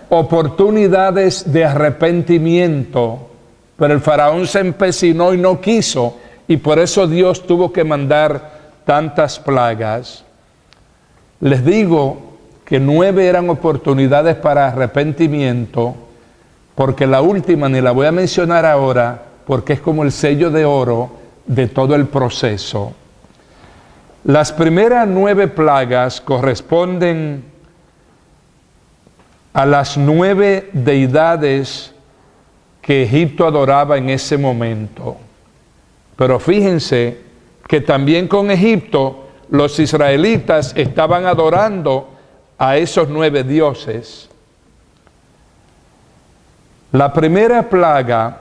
oportunidades de arrepentimiento, pero el faraón se empecinó y no quiso y por eso Dios tuvo que mandar tantas plagas. Les digo que 9 eran oportunidades para arrepentimiento, porque la última ni la voy a mencionar ahora, porque es como el sello de oro de todo el proceso. Las primeras 9 plagas corresponden a las 9 deidades que Egipto adoraba en ese momento. Pero fíjense que también con Egipto los israelitas estaban adorando a esos 9 dioses. La primera plaga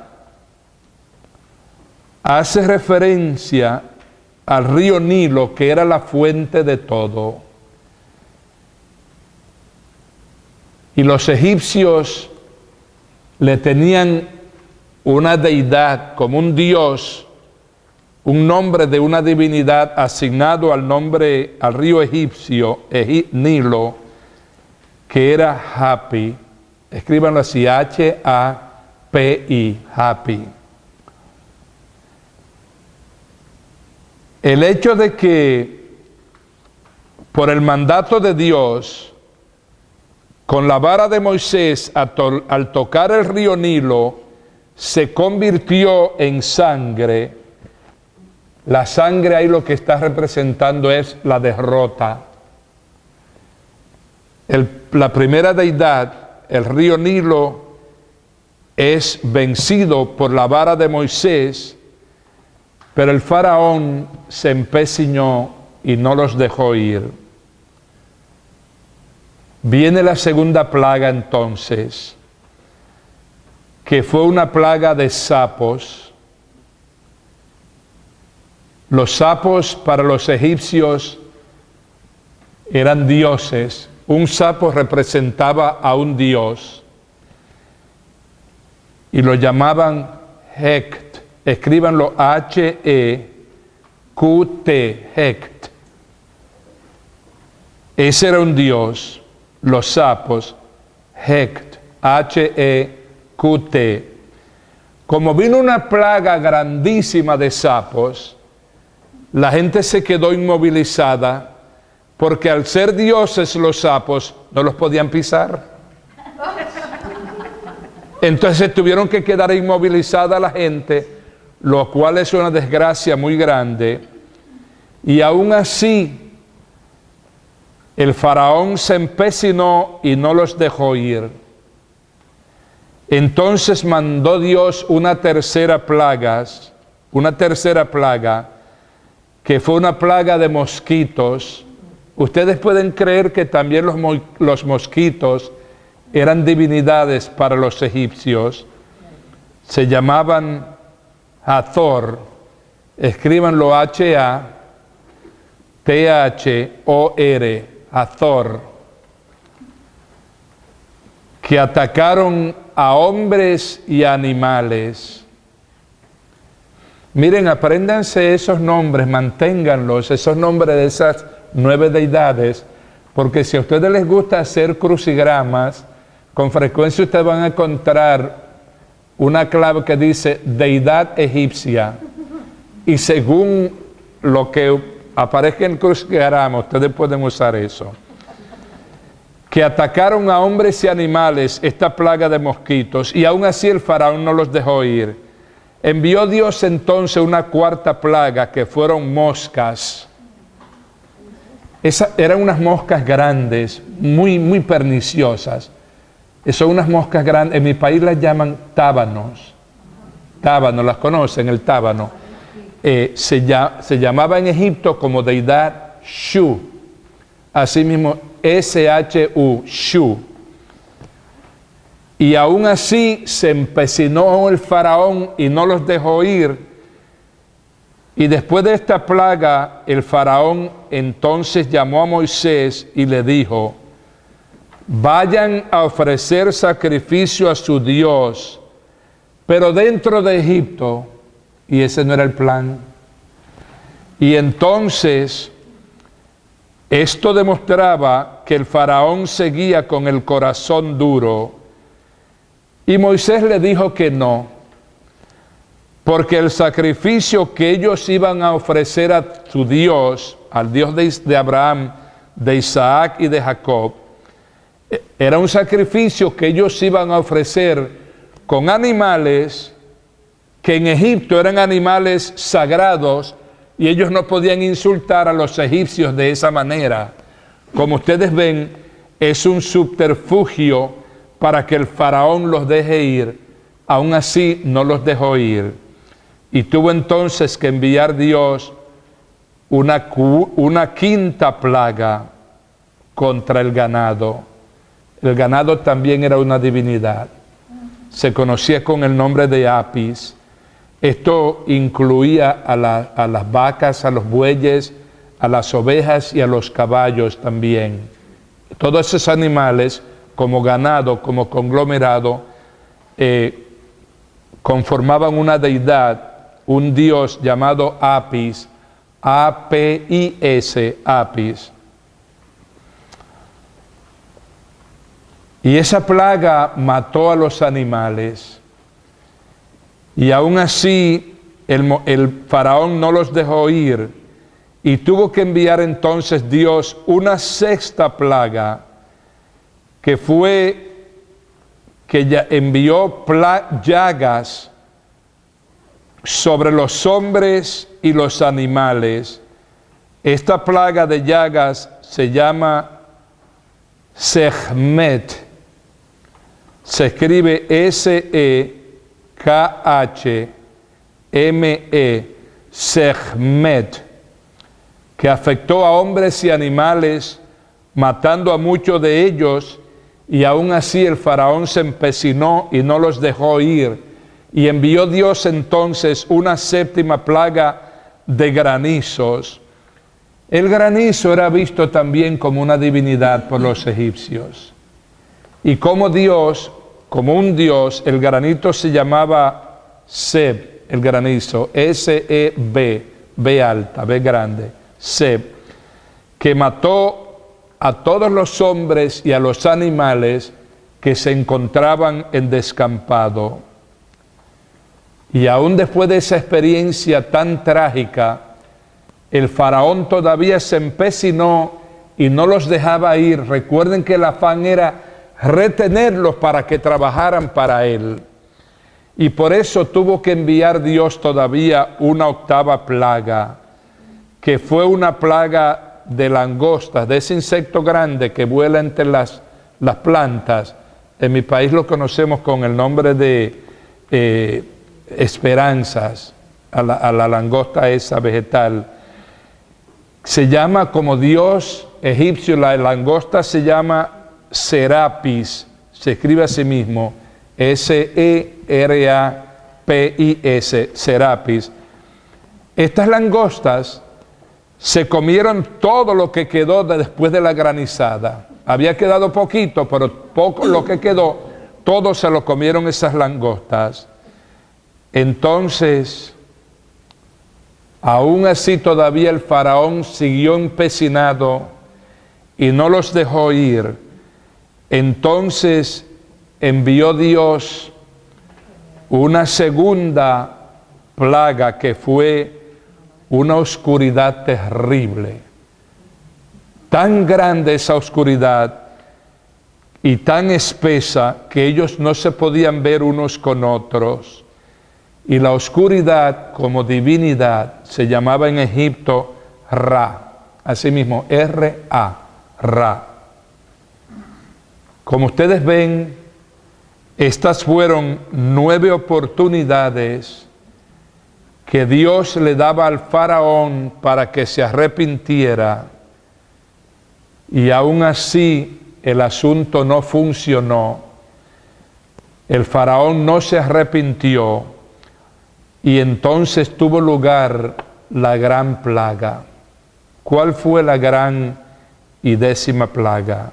hace referencia al río Nilo, que era la fuente de todo. Y los egipcios le tenían una deidad como un dios, un nombre de una divinidad asignado al nombre, al río egipcio, Nilo, que era Hapi. Escríbanlo así, H-A-P-I, Hapi. El hecho de que por el mandato de Dios, con la vara de Moisés, al tocar el río Nilo, se convirtió en sangre. La sangre ahí lo que está representando es la derrota. La primera deidad, el río Nilo, es vencido por la vara de Moisés, pero el faraón se empecinó y no los dejó ir. Viene la segunda plaga entonces, que fue una plaga de sapos. Los sapos para los egipcios eran dioses. Un sapo representaba a un dios y lo llamaban Hekt. Escríbanlo H-E-Q-T, Hekt. Ese era un dios. Los sapos, Hekt, H-E-Q-T. Como vino una plaga grandísima de sapos, la gente se quedó inmovilizada, porque al ser dioses los sapos no los podían pisar. Entonces tuvieron que quedar inmovilizada la gente, lo cual es una desgracia muy grande. Y aún así, el faraón se empecinó y no los dejó ir. Entonces mandó Dios una tercera plaga, que fue una plaga de mosquitos. Ustedes pueden creer que también los mosquitos eran divinidades para los egipcios. Se llamaban Hathor. Escríbanlo H-A-T-H-O-R, Hathor, que atacaron a hombres y animales. Miren, apréndanse esos nombres, manténganlos, esos nombres de esas 9 deidades, porque si a ustedes les gusta hacer crucigramas, con frecuencia ustedes van a encontrar una clave que dice deidad egipcia, y según lo que aparezca en el crucigrama, ustedes pueden usar eso. Que atacaron a hombres y animales, esta plaga de mosquitos, y aún así el faraón no los dejó ir. Envió Dios entonces una cuarta plaga, que fueron moscas. Eran unas moscas grandes, muy perniciosas. Son unas moscas grandes, en mi país las llaman tábanos. Tábanos, ¿las conocen? El tábano. Se llamaba en Egipto como deidad Shu. Asimismo, S-H-U, Shu. Y aún así se empecinó el faraón y no los dejó ir. Y después de esta plaga, el faraón entonces llamó a Moisés y le dijo: vayan a ofrecer sacrificio a su Dios, pero dentro de Egipto. Y ese no era el plan. Y entonces, esto demostraba que el faraón seguía con el corazón duro. Y Moisés le dijo que no. porque el sacrificio que ellos iban a ofrecer a su Dios, al Dios de Abraham, de Isaac y de Jacob, era un sacrificio que ellos iban a ofrecer con animales que en Egipto eran animales sagrados y ellos no podían insultar a los egipcios de esa manera. Como ustedes ven, es un subterfugio para que el faraón los deje ir, aún así no los dejó ir. Y tuvo entonces que enviar Dios una quinta plaga contra el ganado. El ganado también era una divinidad. Se conocía con el nombre de Apis. Esto incluía a las vacas, a los bueyes, a las ovejas y a los caballos también. Todos esos animales, como ganado, como conglomerado, conformaban una deidad, un dios llamado Apis, A-P-I-S, Apis. Y esa plaga mató a los animales. Y aún así el faraón no los dejó ir. Y tuvo que enviar entonces Dios una sexta plaga, que fue que ya envió llagas sobre los hombres y los animales. Esta plaga de llagas se llama Sekhmet. Se escribe S-E-K-H-M-E, Sekhmet, que afectó a hombres y animales, matando a muchos de ellos, y aún así el faraón se empecinó y no los dejó ir. Y envió Dios entonces una séptima plaga de granizos. El granizo era visto también como una divinidad por los egipcios. Y como Dios, como un Dios, el granito se llamaba Seb, el granizo, S-E-B, B alta, B grande, Seb, que mató a todos los hombres y a los animales que se encontraban en descampado. Y aún después de esa experiencia tan trágica, el faraón todavía se empecinó y no los dejaba ir. Recuerden que el afán era retenerlos para que trabajaran para él. Y por eso tuvo que enviar Dios todavía una octava plaga, que fue una plaga de langostas, de ese insecto grande que vuela entre las plantas. En mi país lo conocemos con el nombre de esperanzas, a la langosta esa vegetal. Se llama como dios egipcio, la langosta se llama Serapis, se escribe a sí mismo, S-E-R-A-P-I-S, Serapis. Estas langostas se comieron todo lo que quedó después de la granizada. Había quedado poquito, pero poco lo que quedó, todo se lo comieron esas langostas. Entonces, aún así todavía el faraón siguió empecinado y no los dejó ir. Entonces envió Dios una segunda plaga, que fue una oscuridad terrible. Tan grande esa oscuridad y tan espesa que ellos no se podían ver unos con otros. Y la oscuridad como divinidad se llamaba en Egipto Ra, asimismo R-A, Ra. Como ustedes ven, estas fueron 9 oportunidades que Dios le daba al faraón para que se arrepintiera, y aún así el asunto no funcionó. El faraón no se arrepintió y entonces tuvo lugar la gran plaga. ¿Cuál fue la gran y 10ª plaga?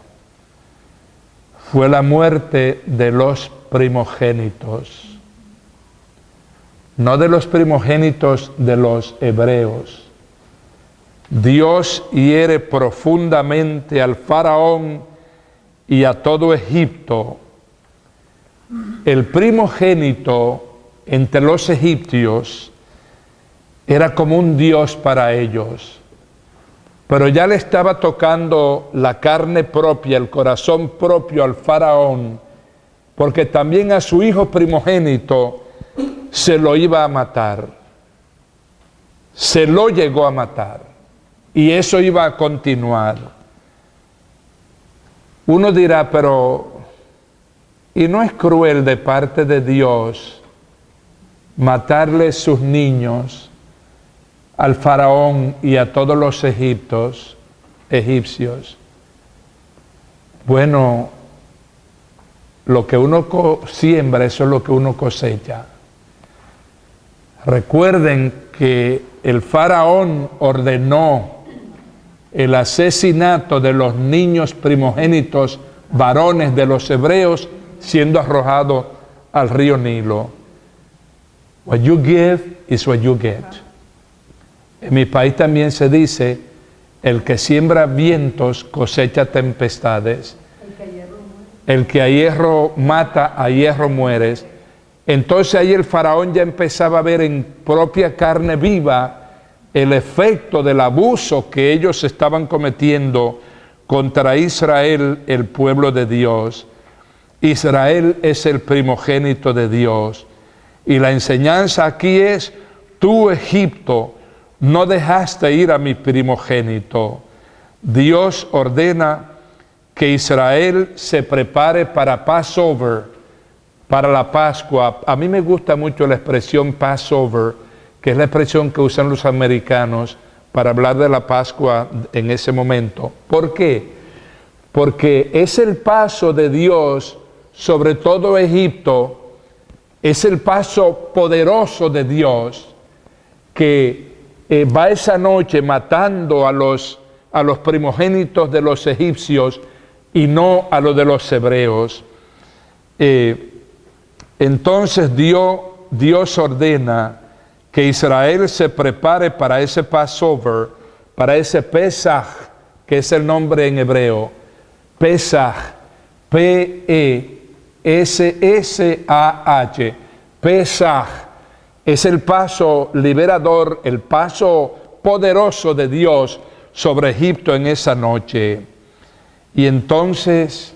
Fue la muerte de los primogénitos. No de los primogénitos de los hebreos. Dios hiere profundamente al faraón y a todo Egipto. El primogénito entre los egipcios, era como un dios para ellos. Pero ya le estaba tocando la carne propia, el corazón propio al faraón, porque también a su hijo primogénito se lo iba a matar. Se lo llegó a matar. Y eso iba a continuar. Uno dirá, pero ¿y no es cruel de parte de Dios matarle sus niños al faraón y a todos los egipcios? Bueno, lo que uno siembra, eso es lo que uno cosecha. Recuerden que el faraón ordenó el asesinato de los niños primogénitos varones de los hebreos siendo arrojados al río Nilo. What you give is what you get. En mi país también se dice, el que siembra vientos cosecha tempestades. El que a hierro mata, a hierro mueres. Entonces ahí el faraón ya empezaba a ver en propia carne viva el efecto del abuso que ellos estaban cometiendo contra Israel, el pueblo de Dios. Israel es el primogénito de Dios. Y la enseñanza aquí es, tú Egipto, no dejaste ir a mi primogénito. Dios ordena que Israel se prepare para Passover, para la Pascua. A mí me gusta mucho la expresión Passover, que es la expresión que usan los americanos para hablar de la Pascua en ese momento. ¿Por qué? Porque es el paso de Dios sobre todo Egipto, es el paso poderoso de Dios que va esa noche matando a los primogénitos de los egipcios y no a los de los hebreos. Entonces Dios ordena que Israel se prepare para ese Passover, para ese Pesaj, que es el nombre en hebreo. Pesaj, P-E-S-S-A-H, Pesaj, es el paso liberador, el paso poderoso de Dios sobre Egipto en esa noche. Y entonces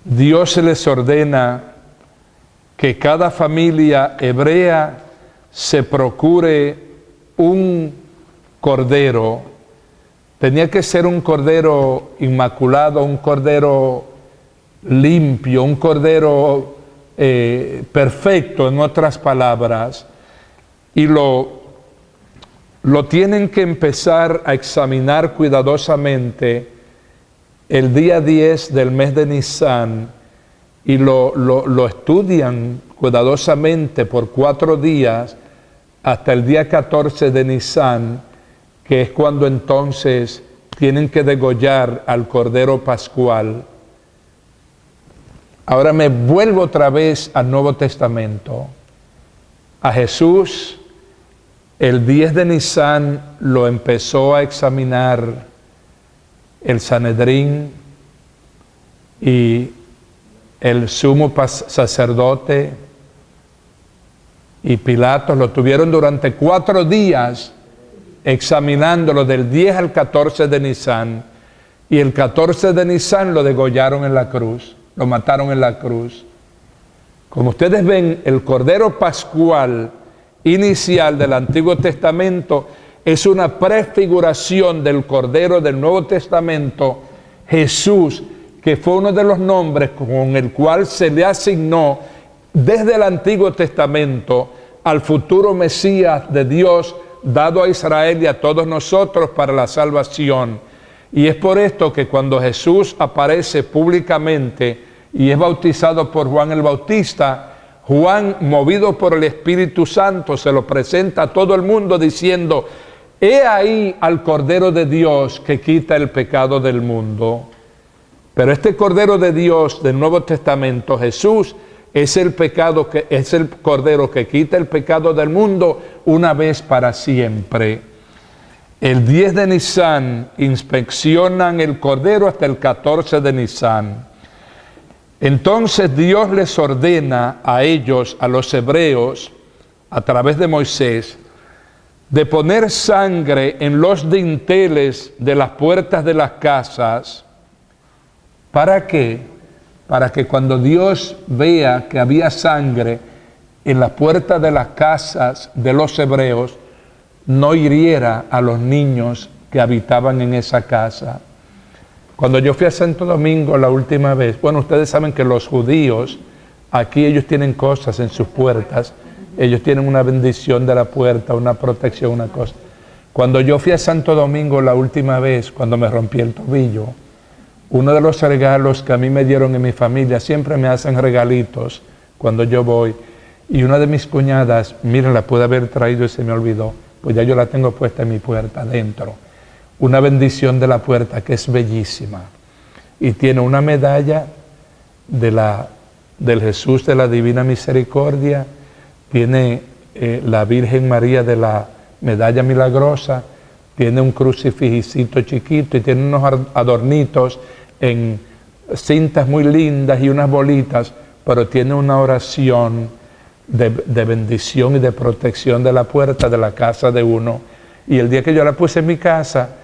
Dios les ordena que cada familia hebrea se procure un cordero. Tenía que ser un cordero inmaculado, un cordero limpio, un cordero perfecto, en otras palabras. Y lo tienen que empezar a examinar cuidadosamente el día 10 del mes de Nisan, y lo estudian cuidadosamente por 4 días hasta el día 14 de Nisan, que es cuando entonces tienen que degollar al Cordero Pascual. Ahora me vuelvo otra vez al Nuevo Testamento. A Jesús, el 10 de Nisan lo empezó a examinar el Sanedrín y el sumo sacerdote y Pilatos. Lo tuvieron durante 4 días examinándolo del 10 al 14 de Nisan, y el 14 de Nisan lo degollaron en la cruz, lo mataron en la cruz. Como ustedes ven, el Cordero Pascual inicial del Antiguo Testamento es una prefiguración del Cordero del Nuevo Testamento, Jesús, que fue uno de los nombres con el cual se le asignó desde el Antiguo Testamento al futuro Mesías de Dios, dado a Israel y a todos nosotros para la salvación. Y es por esto que cuando Jesús aparece públicamente y es bautizado por Juan el Bautista, Juan, movido por el Espíritu Santo, se lo presenta a todo el mundo diciendo: he ahí al Cordero de Dios que quita el pecado del mundo. Pero este Cordero de Dios del Nuevo Testamento, Jesús, es el Cordero que quita el pecado del mundo una vez para siempre. El 10 de Nisan inspeccionan el Cordero hasta el 14 de Nisan. Entonces Dios les ordena a ellos, a los hebreos, a través de Moisés, de poner sangre en los dinteles de las puertas de las casas. ¿Para qué? Para que cuando Dios vea que había sangre en las puertas de las casas de los hebreos, no hiriera a los niños que habitaban en esa casa. Cuando yo fui a Santo Domingo la última vez, bueno, ustedes saben que los judíos, aquí ellos tienen cosas en sus puertas, ellos tienen una bendición de la puerta, una protección, una cosa. Cuando yo fui a Santo Domingo la última vez, cuando me rompí el tobillo, uno de los regalos que a mí me dieron en mi familia, siempre me hacen regalitos cuando yo voy, y una de mis cuñadas, miren, la pude haber traído y se me olvidó, pues ya yo la tengo puesta en mi puerta, adentro. Una bendición de la puerta que es bellísima, y tiene una medalla del Jesús de la Divina Misericordia, tiene la Virgen María de la Medalla Milagrosa, tiene un crucifijicito chiquito y tiene unos adornitos en cintas muy lindas y unas bolitas, pero tiene una oración de bendición y de protección de la puerta de la casa de uno. Y el día que yo la puse en mi casa,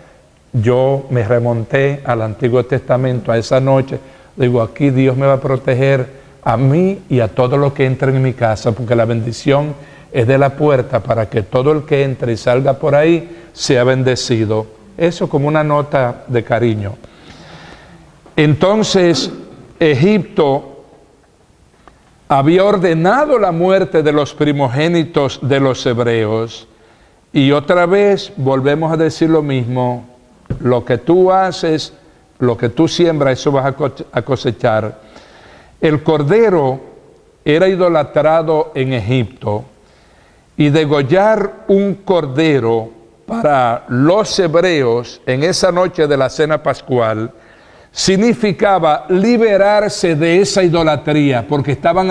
yo me remonté al Antiguo Testamento, a esa noche, digo, aquí Dios me va a proteger a mí y a todo lo que entre en mi casa, porque la bendición es de la puerta para que todo el que entre y salga por ahí sea bendecido. Eso como una nota de cariño. Entonces, Egipto había ordenado la muerte de los primogénitos de los hebreos, y otra vez volvemos a decir lo mismo: lo que tú haces, lo que tú siembras, eso vas a cosechar. El cordero era idolatrado en Egipto, y degollar un cordero para los hebreos en esa noche de la cena pascual significaba liberarse de esa idolatría, porque estaban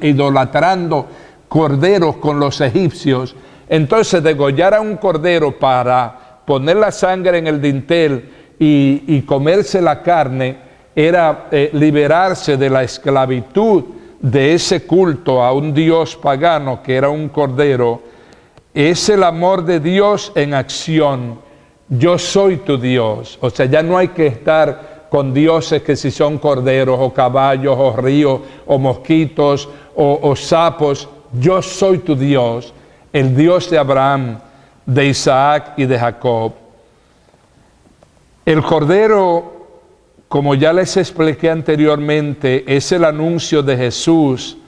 idolatrando corderos con los egipcios. Entonces degollar a un cordero para poner la sangre en el dintel y comerse la carne era liberarse de la esclavitud de ese culto a un dios pagano que era un cordero. Es el amor de Dios en acción. Yo soy tu Dios. O sea, ya no hay que estar con dioses que si son corderos o caballos o ríos o mosquitos o sapos. Yo soy tu Dios, el Dios de Abraham, de Isaac y de Jacob. El cordero, como ya les expliqué anteriormente, es el anuncio de Jesús,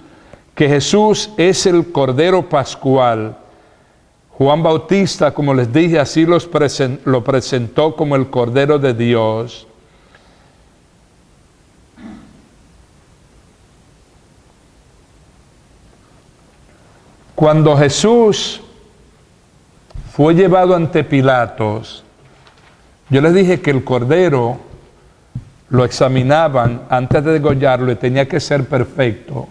que Jesús es el Cordero Pascual. Juan Bautista, como les dije, así lo presentó como el Cordero de Dios. Cuando Jesús fue llevado ante Pilatos, yo les dije que el Cordero lo examinaban antes de degollarlo y tenía que ser perfecto.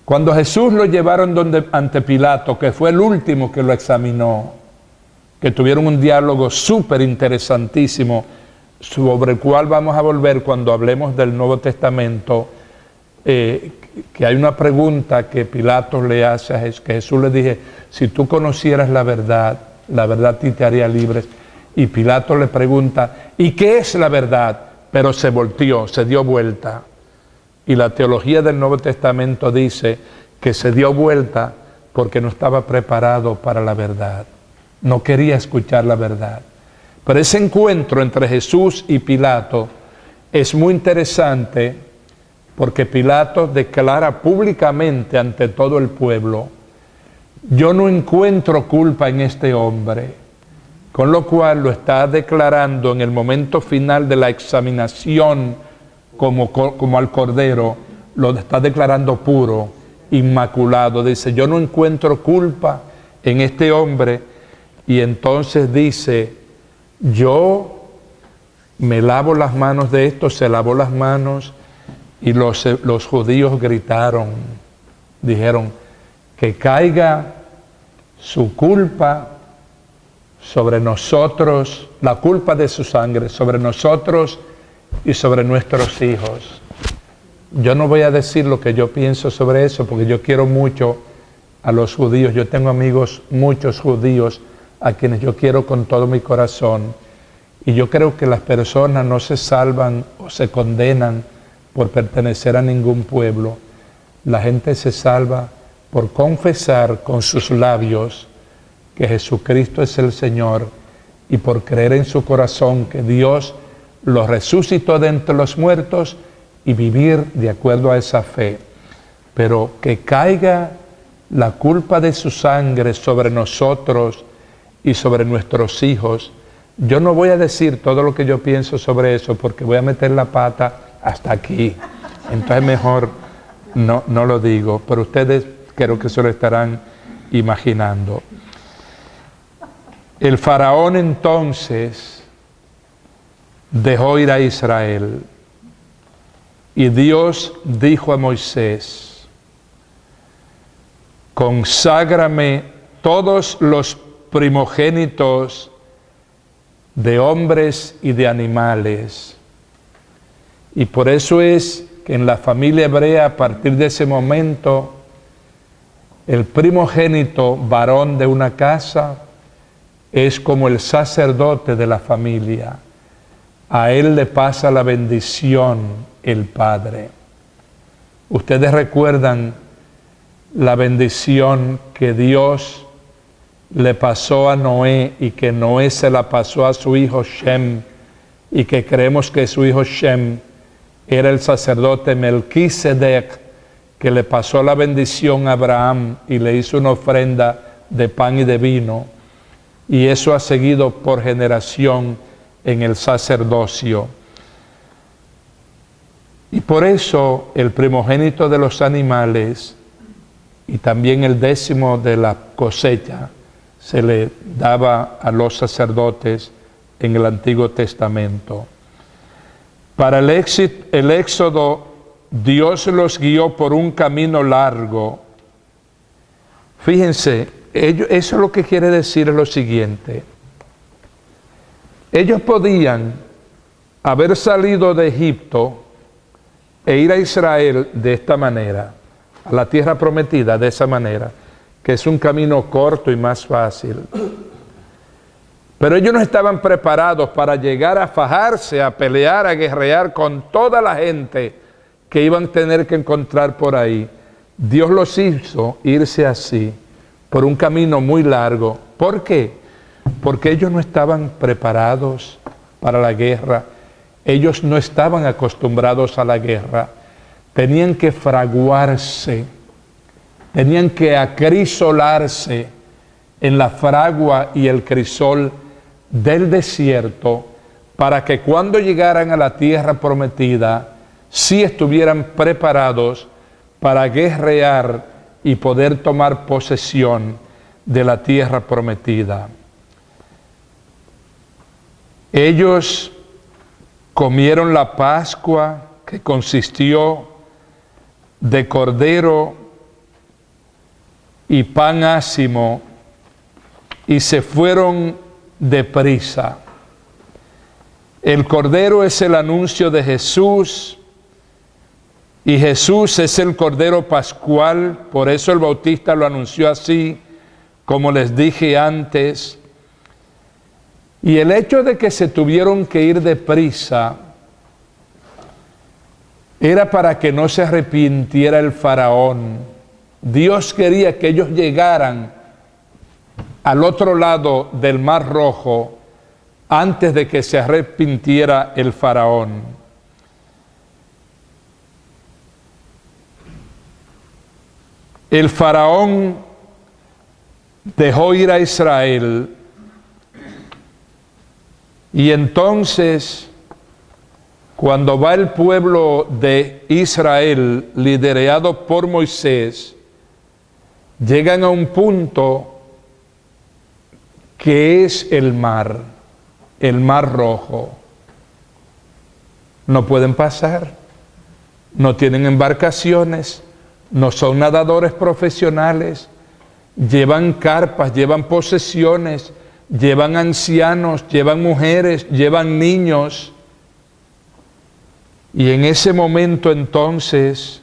Cuando Jesús lo llevaron ante Pilato, que fue el último que lo examinó, que tuvieron un diálogo súper interesantísimo, sobre el cual vamos a volver cuando hablemos del Nuevo Testamento, que hay una pregunta que Pilato le hace a Jesús, que Jesús le dije, si tú conocieras la verdad a ti te haría libre. Y Pilato le pregunta, ¿y qué es la verdad? Pero se volteó, se dio vuelta. Y la teología del Nuevo Testamento dice que se dio vuelta porque no estaba preparado para la verdad. No quería escuchar la verdad. Pero ese encuentro entre Jesús y Pilato es muy interesante, porque Pilato declara públicamente ante todo el pueblo, yo no encuentro culpa en este hombre. Con lo cual lo está declarando en el momento final de la examinación como al cordero, lo está declarando puro, inmaculado. Dice, yo no encuentro culpa en este hombre. Y entonces dice, yo me lavo las manos de esto, se lavó las manos, y los judíos gritaron, dijeron, que caiga su culpa sobre nosotros, la culpa de su sangre, sobre nosotros y sobre nuestros hijos. Yo no voy a decir lo que yo pienso sobre eso, porque yo quiero mucho a los judíos. Yo tengo amigos, muchos judíos, a quienes yo quiero con todo mi corazón. Y yo creo que las personas no se salvan o se condenan por pertenecer a ningún pueblo. La gente se salva por confesar con sus labios que Jesucristo es el Señor y por creer en su corazón que Dios lo resucitó de entre los muertos y vivir de acuerdo a esa fe. Pero que caiga la culpa de su sangre sobre nosotros y sobre nuestros hijos. Yo no voy a decir todo lo que yo pienso sobre eso porque voy a meter la pata hasta aquí. Entonces mejor no lo digo, pero ustedes creo que se lo estarán imaginando. El faraón entonces dejó ir a Israel y Dios dijo a Moisés: conságrame todos los primogénitos de hombres y de animales. Y por eso es que en la familia hebrea, a partir de ese momento, el primogénito varón de una casa es como el sacerdote de la familia. A él le pasa la bendición el Padre. Ustedes recuerdan la bendición que Dios le pasó a Noé y que Noé se la pasó a su hijo Shem, y que creemos que su hijo Shem era el sacerdote Melquisedec, que le pasó la bendición a Abraham y le hizo una ofrenda de pan y de vino, y eso ha seguido por generación en el sacerdocio. Y por eso el primogénito de los animales y también el 10º de la cosecha se le daba a los sacerdotes en el Antiguo Testamento. Para el éxodo, Dios los guió por un camino largo. Fíjense, eso lo que quiere decir es lo siguiente. Ellos podían haber salido de Egipto e ir a Israel de esta manera, a la tierra prometida de esa manera, que es un camino corto y más fácil. Pero ellos no estaban preparados para llegar a fajarse, a pelear, a guerrear con toda la gente que iban a tener que encontrar por ahí. Dios los hizo irse así, por un camino muy largo. ¿Por qué? Porque ellos no estaban preparados para la guerra. Ellos no estaban acostumbrados a la guerra. Tenían que fraguarse, tenían que acrisolarse en la fragua y el crisol del desierto para que cuando llegaran a la tierra prometida sí estuvieran preparados para guerrear y poder tomar posesión de la tierra prometida. Ellos comieron la Pascua, que consistió de cordero y pan ácimo, y se fueron deprisa. El cordero es el anuncio de Jesús, y Jesús es el cordero pascual, por eso el Bautista lo anunció así, como les dije antes. Y el hecho de que se tuvieron que ir deprisa era para que no se arrepintiera el faraón. Dios quería que ellos llegaran al otro lado del Mar Rojo antes de que se arrepintiera el faraón. El faraón dejó ir a Israel y entonces cuando va el pueblo de Israel liderado por Moisés, llegan a un punto que es el Mar Rojo. No pueden pasar, no tienen embarcaciones, no son nadadores profesionales, llevan carpas, llevan posesiones, llevan ancianos, llevan mujeres, llevan niños. Y en ese momento entonces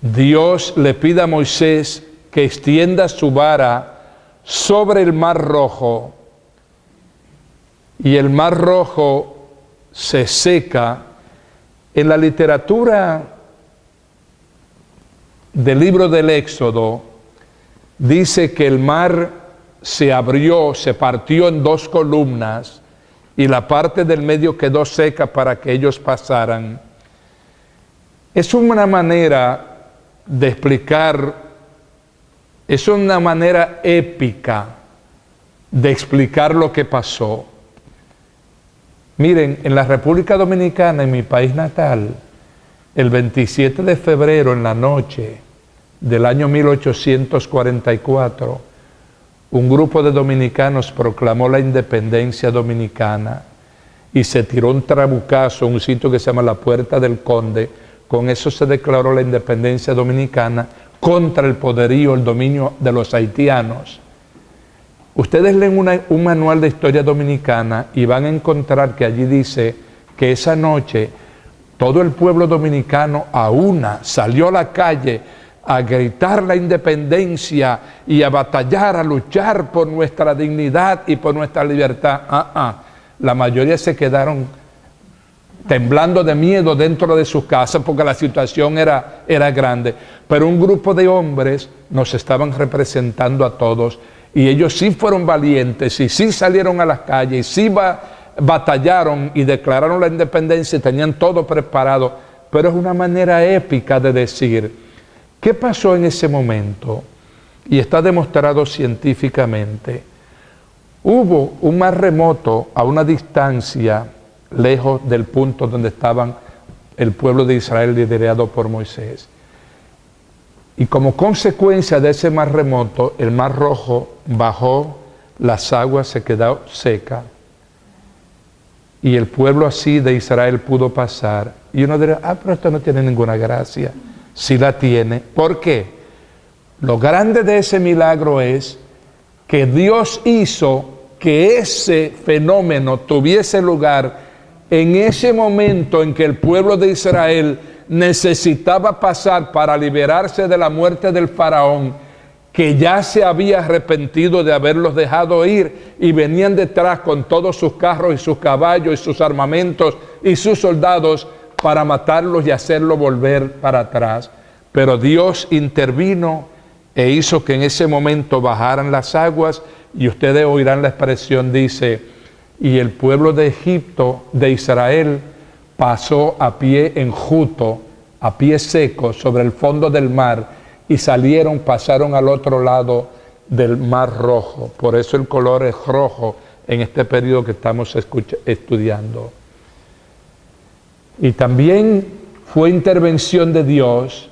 Dios le pide a Moisés que extienda su vara sobre el Mar Rojo, y el Mar Rojo se seca. En la literatura del libro del Éxodo dice que el mar se abrió, se partió en dos columnas y la parte del medio quedó seca para que ellos pasaran. Es una manera de explicar, es una manera épica de explicar lo que pasó. Miren, en la República Dominicana, en mi país natal, el 27 de febrero en la noche del año 1844, un grupo de dominicanos proclamó la independencia dominicana y se tiró un trabucazo en un sitio que se llama la Puerta del Conde. Con eso se declaró la independencia dominicana contra el poderío, el dominio de los haitianos. Ustedes leen un manual de historia dominicana y van a encontrar que allí dice que esa noche todo el pueblo dominicano a una salió a la calle a gritar la independencia y a batallar, a luchar por nuestra dignidad y por nuestra libertad. La mayoría se quedaron temblando de miedo dentro de sus casas porque la situación era grande. Pero un grupo de hombres nos estaban representando a todos y ellos sí fueron valientes y sí salieron a las calles y sí batallaron y declararon la independencia y tenían todo preparado. Pero es una manera épica de decir, ¿qué pasó en ese momento? Y está demostrado científicamente. Hubo un mar remoto a una distancia lejos del punto donde estaban el pueblo de Israel liderado por Moisés. Y como consecuencia de ese mar remoto, el Mar Rojo bajó, las aguas se quedaron secas y el pueblo así de Israel pudo pasar. Y uno dirá, pero esto no tiene ninguna gracia. Sí la tiene. ¿Por qué? Lo grande de ese milagro es que Dios hizo que ese fenómeno tuviese lugar en ese momento en que el pueblo de Israel necesitaba pasar para liberarse de la muerte del faraón, que ya se había arrepentido de haberlos dejado ir y venían detrás con todos sus carros y sus caballos y sus armamentos y sus soldados para matarlos y hacerlo volver para atrás. Pero Dios intervino e hizo que en ese momento bajaran las aguas, y ustedes oirán la expresión, dice, y el pueblo de Egipto, de Israel, pasó a pie enjuto, a pie seco, sobre el fondo del mar, y pasaron al otro lado del Mar Rojo. Por eso el color es rojo en este periodo que estamos estudiando. Y también fue intervención de Dios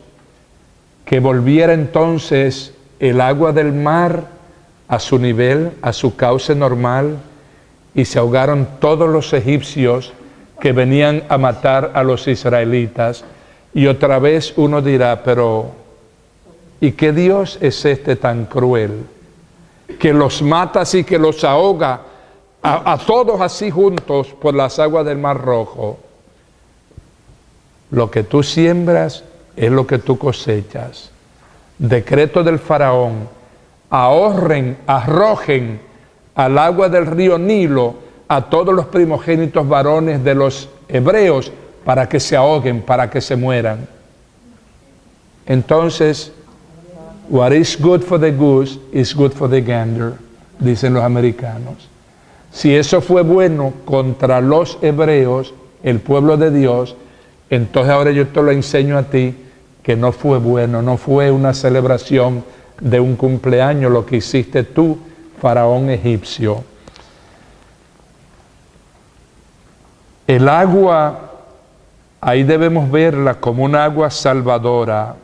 que volviera entonces el agua del mar a su nivel, a su cauce normal, y se ahogaron todos los egipcios que venían a matar a los israelitas. Y otra vez uno dirá, pero ¿y qué Dios es este tan cruel? Que los mata así, que los ahoga a todos así juntos por las aguas del Mar Rojo. Lo que tú siembras es lo que tú cosechas. Decreto del faraón: arrojen al agua del río Nilo a todos los primogénitos varones de los hebreos para que se ahoguen, para que se mueran. Entonces, what is good for the goose is good for the gander, dicen los americanos. Si eso fue bueno contra los hebreos, el pueblo de Dios, entonces ahora yo te lo enseño a ti que no fue bueno, no fue una celebración de un cumpleaños lo que hiciste tú, faraón egipcio. El agua, ahí debemos verla como un agua salvadora,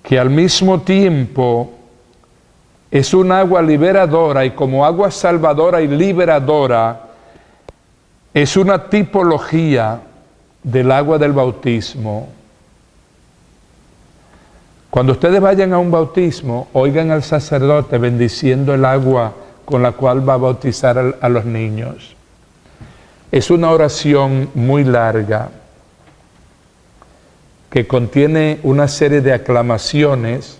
que al mismo tiempo es un agua liberadora, y como agua salvadora y liberadora, es una tipología del agua del bautismo. Cuando ustedes vayan a un bautismo, oigan al sacerdote bendiciendo el agua con la cual va a bautizar a los niños. Es una oración muy larga que contiene una serie de aclamaciones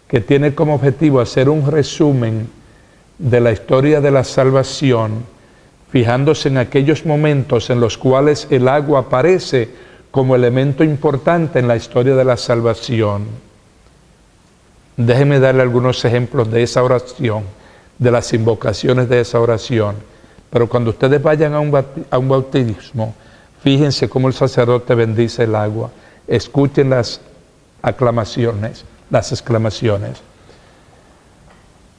que tiene como objetivo hacer un resumen de la historia de la salvación, fijándose en aquellos momentos en los cuales el agua aparece como elemento importante en la historia de la salvación. Déjenme darle algunos ejemplos de esa oración, de las invocaciones de esa oración. Pero cuando ustedes vayan a un bautismo, fíjense cómo el sacerdote bendice el agua. Escuchen las aclamaciones, las exclamaciones.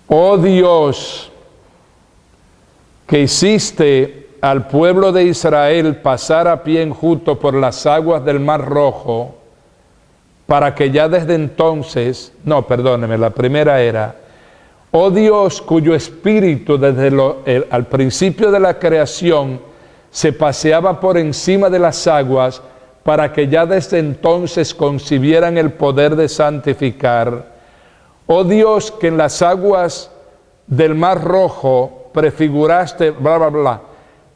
Oh Dios, que hiciste al pueblo de Israel pasar a pie enjuto por las aguas del Mar Rojo, para que ya desde entonces, la primera era, oh Dios, cuyo espíritu desde al principio de la creación se paseaba por encima de las aguas, para que ya desde entonces concibieran el poder de santificar. Oh Dios, que en las aguas del Mar Rojo prefiguraste, bla, bla, bla.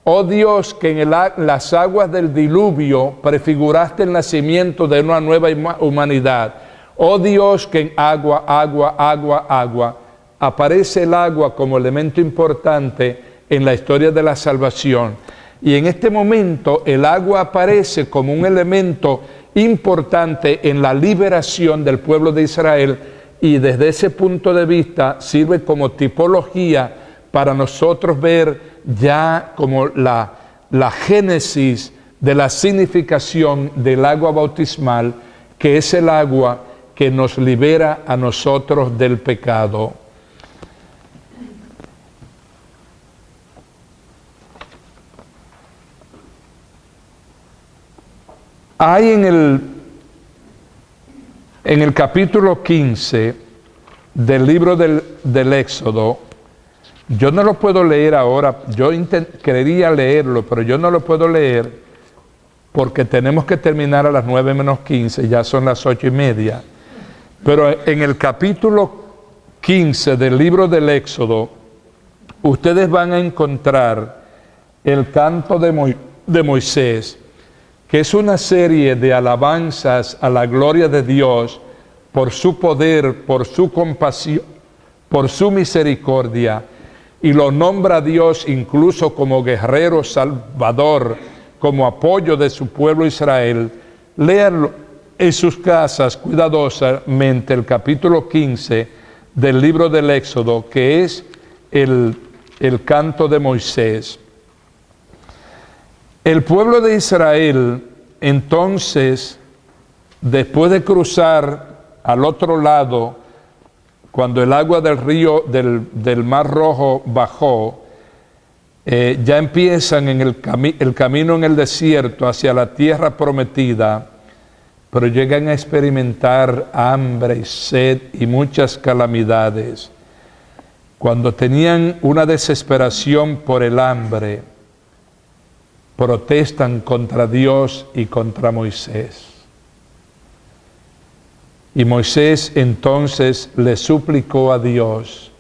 Oh Dios, que en las aguas del diluvio prefiguraste el nacimiento de una nueva humanidad. Oh Dios, que en agua, agua, agua, agua, aparece el agua como elemento importante en la historia de la salvación. Y en este momento el agua aparece como un elemento importante en la liberación del pueblo de Israel, y desde ese punto de vista sirve como tipología para nosotros ver ya como la génesis de la significación del agua bautismal, que es el agua que nos libera a nosotros del pecado. Hay en el capítulo 15 del libro del Éxodo, yo no lo puedo leer ahora, yo quería leerlo, pero yo no lo puedo leer porque tenemos que terminar a las 9 menos 15, ya son las 8:30. Pero en el capítulo 15 del libro del Éxodo, ustedes van a encontrar el canto de Moisés, que es una serie de alabanzas a la gloria de Dios por su poder, por su compasión, por su misericordia, y lo nombra a Dios incluso como guerrero salvador, como apoyo de su pueblo Israel. Léanlo en sus casas cuidadosamente, el capítulo 15 del libro del Éxodo, que es el canto de Moisés. El pueblo de Israel, entonces, después de cruzar al otro lado, cuando el agua del río, del Mar Rojo bajó, ya empiezan en el camino en el desierto hacia la tierra prometida, pero llegan a experimentar hambre y sed y muchas calamidades. Cuando tenían una desesperación por el hambre, protestan contra Dios y contra Moisés. Y Moisés entonces le suplicó a Dios,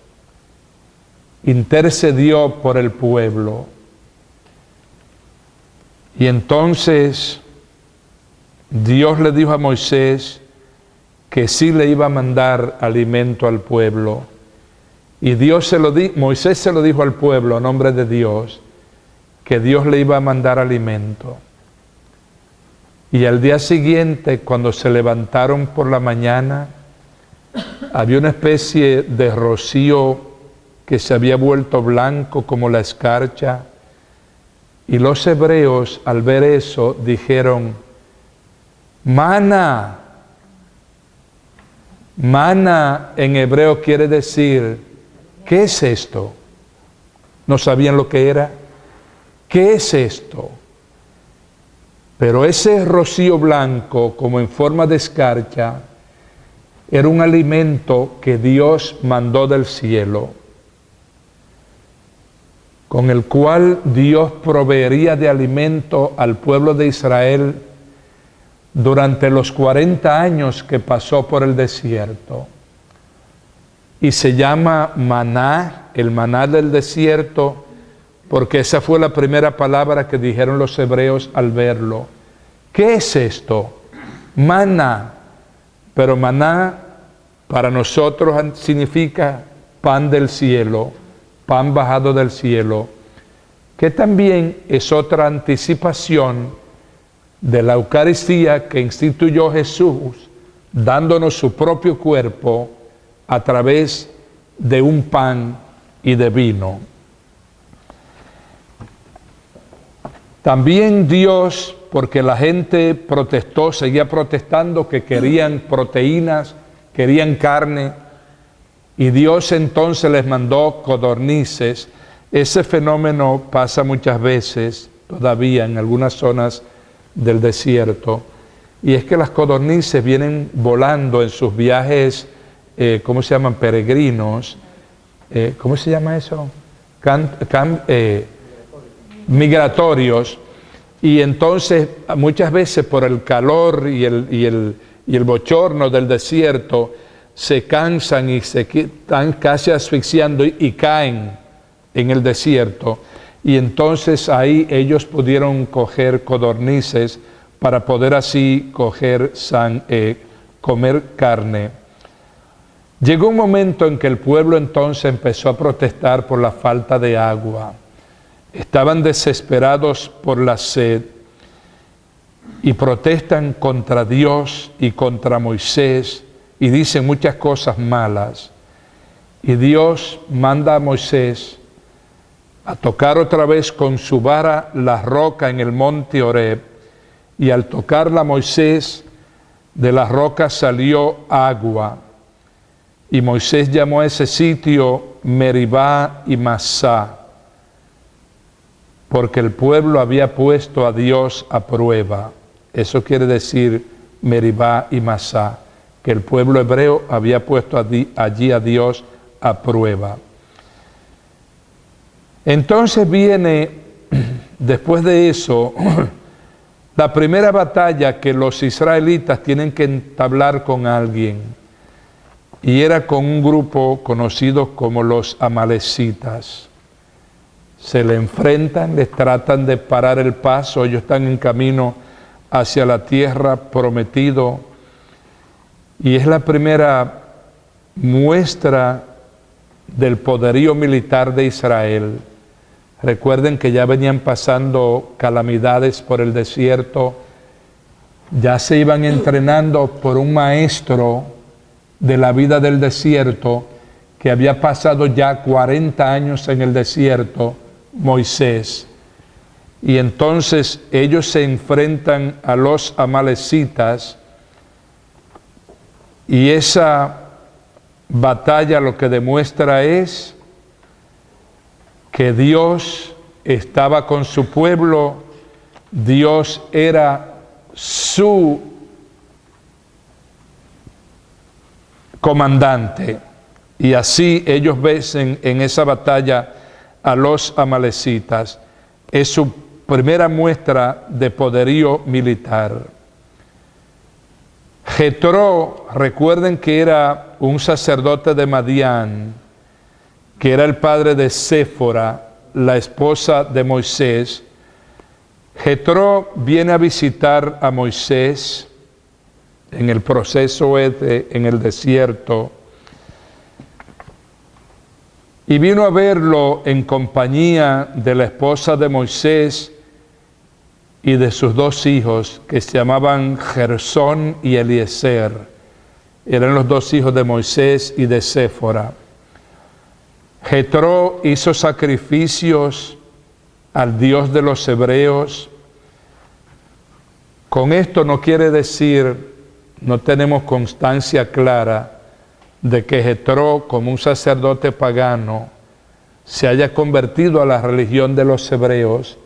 intercedió por el pueblo. Y entonces Dios le dijo a Moisés que sí le iba a mandar alimento al pueblo. Y Moisés se lo dijo al pueblo a nombre de Dios, que Dios le iba a mandar alimento. Y al día siguiente, cuando se levantaron por la mañana, había una especie de rocío que se había vuelto blanco como la escarcha, y los hebreos al ver eso dijeron, maná. Maná en hebreo quiere decir, ¿qué es esto? No sabían lo que era. ¿Qué es esto? Pero ese rocío blanco, como en forma de escarcha, era un alimento que Dios mandó del cielo, con el cual Dios proveería de alimento al pueblo de Israel durante los 40 años que pasó por el desierto. Y se llama maná, el maná del desierto, porque esa fue la primera palabra que dijeron los hebreos al verlo. ¿Qué es esto? Maná. Pero maná para nosotros significa pan del cielo, pan bajado del cielo, que también es otra anticipación de la Eucaristía que instituyó Jesús, dándonos su propio cuerpo a través de un pan y de vino. También Dios, porque la gente protestó, seguía protestando que querían proteínas, querían carne, y Dios entonces les mandó codornices. Ese fenómeno pasa muchas veces todavía en algunas zonas del desierto, y es que las codornices vienen volando en sus viajes, ¿cómo se llaman? Peregrinos. ¿Cómo se llama eso? Migratorios. Y entonces muchas veces por el calor y el bochorno del desierto se cansan y se están casi asfixiando y caen en el desierto. Y entonces ahí ellos pudieron coger codornices para poder así comer carne. Llegó un momento en que el pueblo entonces empezó a protestar por la falta de agua. Estaban desesperados por la sed y protestan contra Dios y contra Moisés y dicen muchas cosas malas. Y Dios manda a Moisés a tocar otra vez con su vara la roca en el monte Horeb, y al tocarla Moisés, de la roca salió agua. Y Moisés llamó a ese sitio Meribá y Masá, porque el pueblo había puesto a Dios a prueba. Eso quiere decir Meribá y Masá, que el pueblo hebreo había puesto allí a Dios a prueba. Entonces viene, después de eso, la primera batalla que los israelitas tienen que entablar con alguien, y era con un grupo conocido como los amalecitas. Se le enfrentan, les tratan de parar el paso, ellos están en camino hacia la tierra prometido, y es la primera muestra del poderío militar de Israel. Recuerden que ya venían pasando calamidades por el desierto, ya se iban entrenando por un maestro de la vida del desierto que había pasado ya 40 años en el desierto, Moisés. Y entonces ellos se enfrentan a los amalecitas, y esa batalla lo que demuestra es que Dios estaba con su pueblo, Dios era su comandante, y así ellos vencen en esa batalla a los amalecitas. Es su primera muestra de poderío militar. Jetro, recuerden que era un sacerdote de Madián, que era el padre de Séfora, la esposa de Moisés. Jetro viene a visitar a Moisés en el proceso en el desierto, y vino a verlo en compañía de la esposa de Moisés y de sus dos hijos, que se llamaban Gersón y Eliezer. Eran los dos hijos de Moisés y de Séfora. Jetro hizo sacrificios al Dios de los hebreos. Con esto no quiere decir, no tenemos constancia clara de que Jetro, como un sacerdote pagano, se haya convertido a la religión de los hebreos,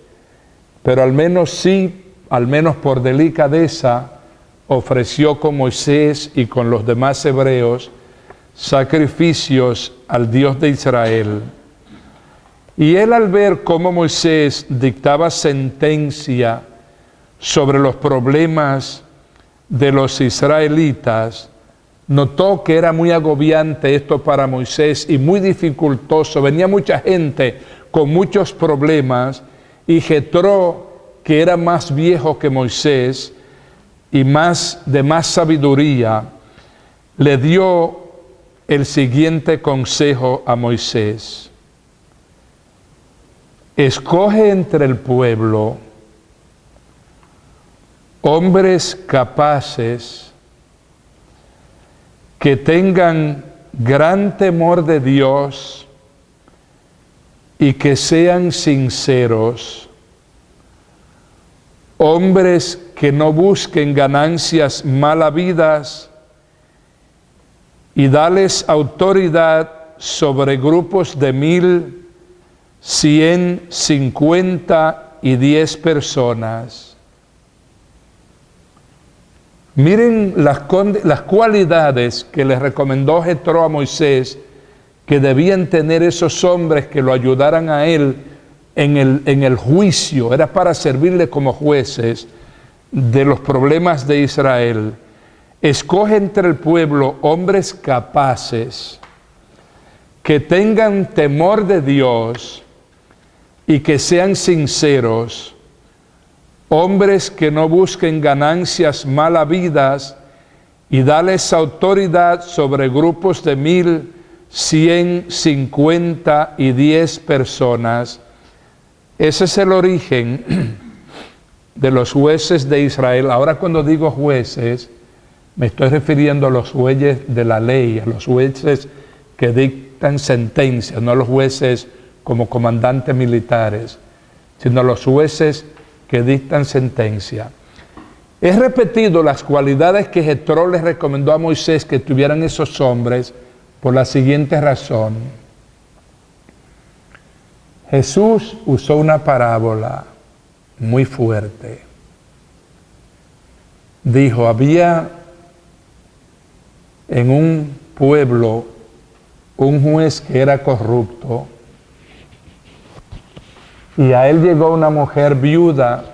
pero al menos sí, al menos por delicadeza, ofreció con Moisés y con los demás hebreos sacrificios al Dios de Israel. Y él, al ver cómo Moisés dictaba sentencia sobre los problemas de los israelitas, notó que era muy agobiante esto para Moisés y muy dificultoso. Venía mucha gente con muchos problemas, y Jetro, que era más viejo que Moisés y de más sabiduría, le dio el siguiente consejo a Moisés: escoge entre el pueblo hombres capaces que tengan gran temor de Dios y que sean sinceros, hombres que no busquen ganancias mal habidas, y dales autoridad sobre grupos de 1,000, 100, 50 y 10 personas. Miren las cualidades que les recomendó Jetro a Moisés que debían tener esos hombres que lo ayudaran a él en el juicio. Era para servirle como jueces de los problemas de Israel. Escoge entre el pueblo hombres capaces, que tengan temor de Dios y que sean sinceros, hombres que no busquen ganancias mal habidas, y dales autoridad sobre grupos de 1,000, 100, 50 y 10 personas. Ese es el origen de los jueces de Israel. Ahora, cuando digo jueces, me estoy refiriendo a los jueces de la ley, a los jueces que dictan sentencias, no a los jueces como comandantes militares, sino a los jueces que dictan sentencia. He repetido las cualidades que Jetro les recomendó a Moisés que tuvieran esos hombres por la siguiente razón. Jesús usó una parábola muy fuerte. Dijo, había en un pueblo un juez que era corrupto, y a él llegó una mujer viuda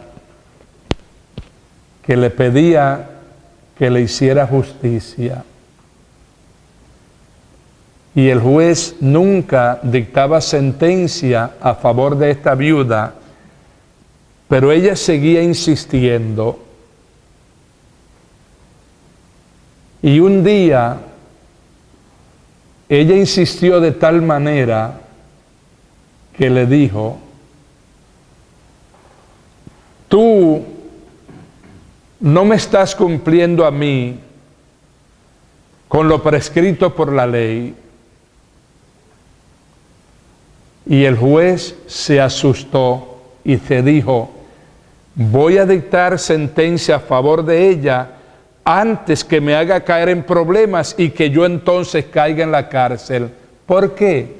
que le pedía que le hiciera justicia. Y el juez nunca dictaba sentencia a favor de esta viuda, pero ella seguía insistiendo. Y un día ella insistió de tal manera que le dijo, tú no me estás cumpliendo a mí con lo prescrito por la ley. Y el juez se asustó y se dijo, voy a dictar sentencia a favor de ella antes que me haga caer en problemas y que yo entonces caiga en la cárcel. ¿Por qué?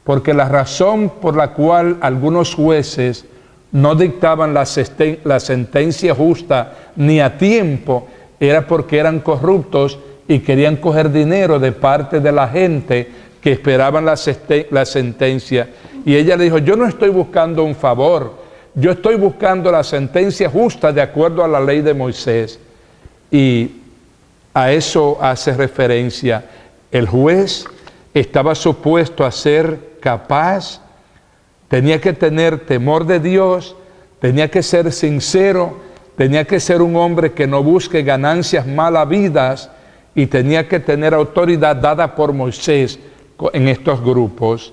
Porque la razón por la cual algunos jueces no dictaban la sentencia justa ni a tiempo era porque eran corruptos y querían coger dinero de parte de la gente que esperaban la sentencia. Y ella le dijo, yo no estoy buscando un favor, yo estoy buscando la sentencia justa de acuerdo a la ley de Moisés. Y a eso hace referencia. El juez estaba supuesto a ser capaz, tenía que tener temor de Dios, tenía que ser sincero, tenía que ser un hombre que no busque ganancias mal habidas, y tenía que tener autoridad dada por Moisés en estos grupos.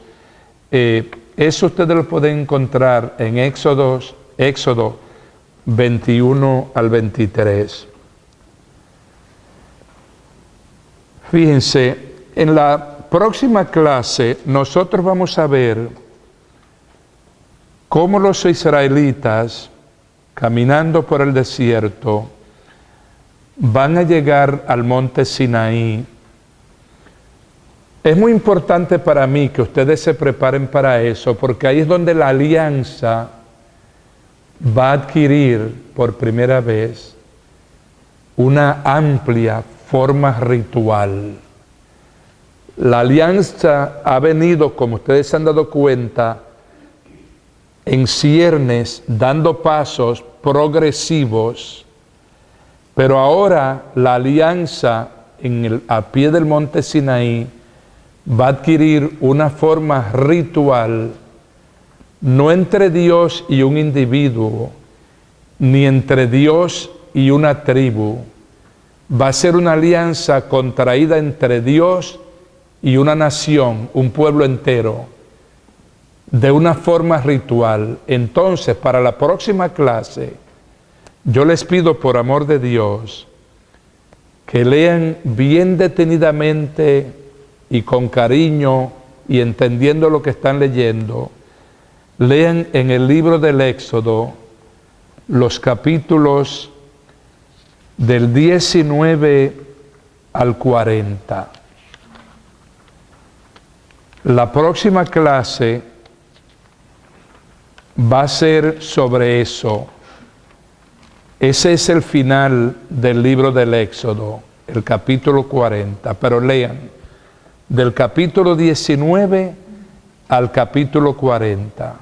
Eso ustedes lo pueden encontrar en Éxodo 21 al 23. Fíjense, en la próxima clase nosotros vamos a ver cómo los israelitas, caminando por el desierto, van a llegar al monte Sinaí. Es muy importante para mí que ustedes se preparen para eso, porque ahí es donde la alianza va a adquirir por primera vez una amplia forma ritual. La alianza ha venido, como ustedes se han dado cuenta, en ciernes, dando pasos progresivos, pero ahora la alianza a pie del monte Sinaí va a adquirir una forma ritual no entre Dios y un individuo, ni entre Dios y una tribu. Va a ser una alianza contraída entre Dios y una nación, un pueblo entero, de una forma ritual. Entonces, para la próxima clase, yo les pido por amor de Dios que lean bien detenidamente y con cariño y entendiendo lo que están leyendo, lean en el libro del Éxodo los capítulos del 19 al 40. La próxima clase va a ser sobre eso. Ese es el final del libro del Éxodo, el capítulo 40. Pero lean, del capítulo 19 al capítulo 40.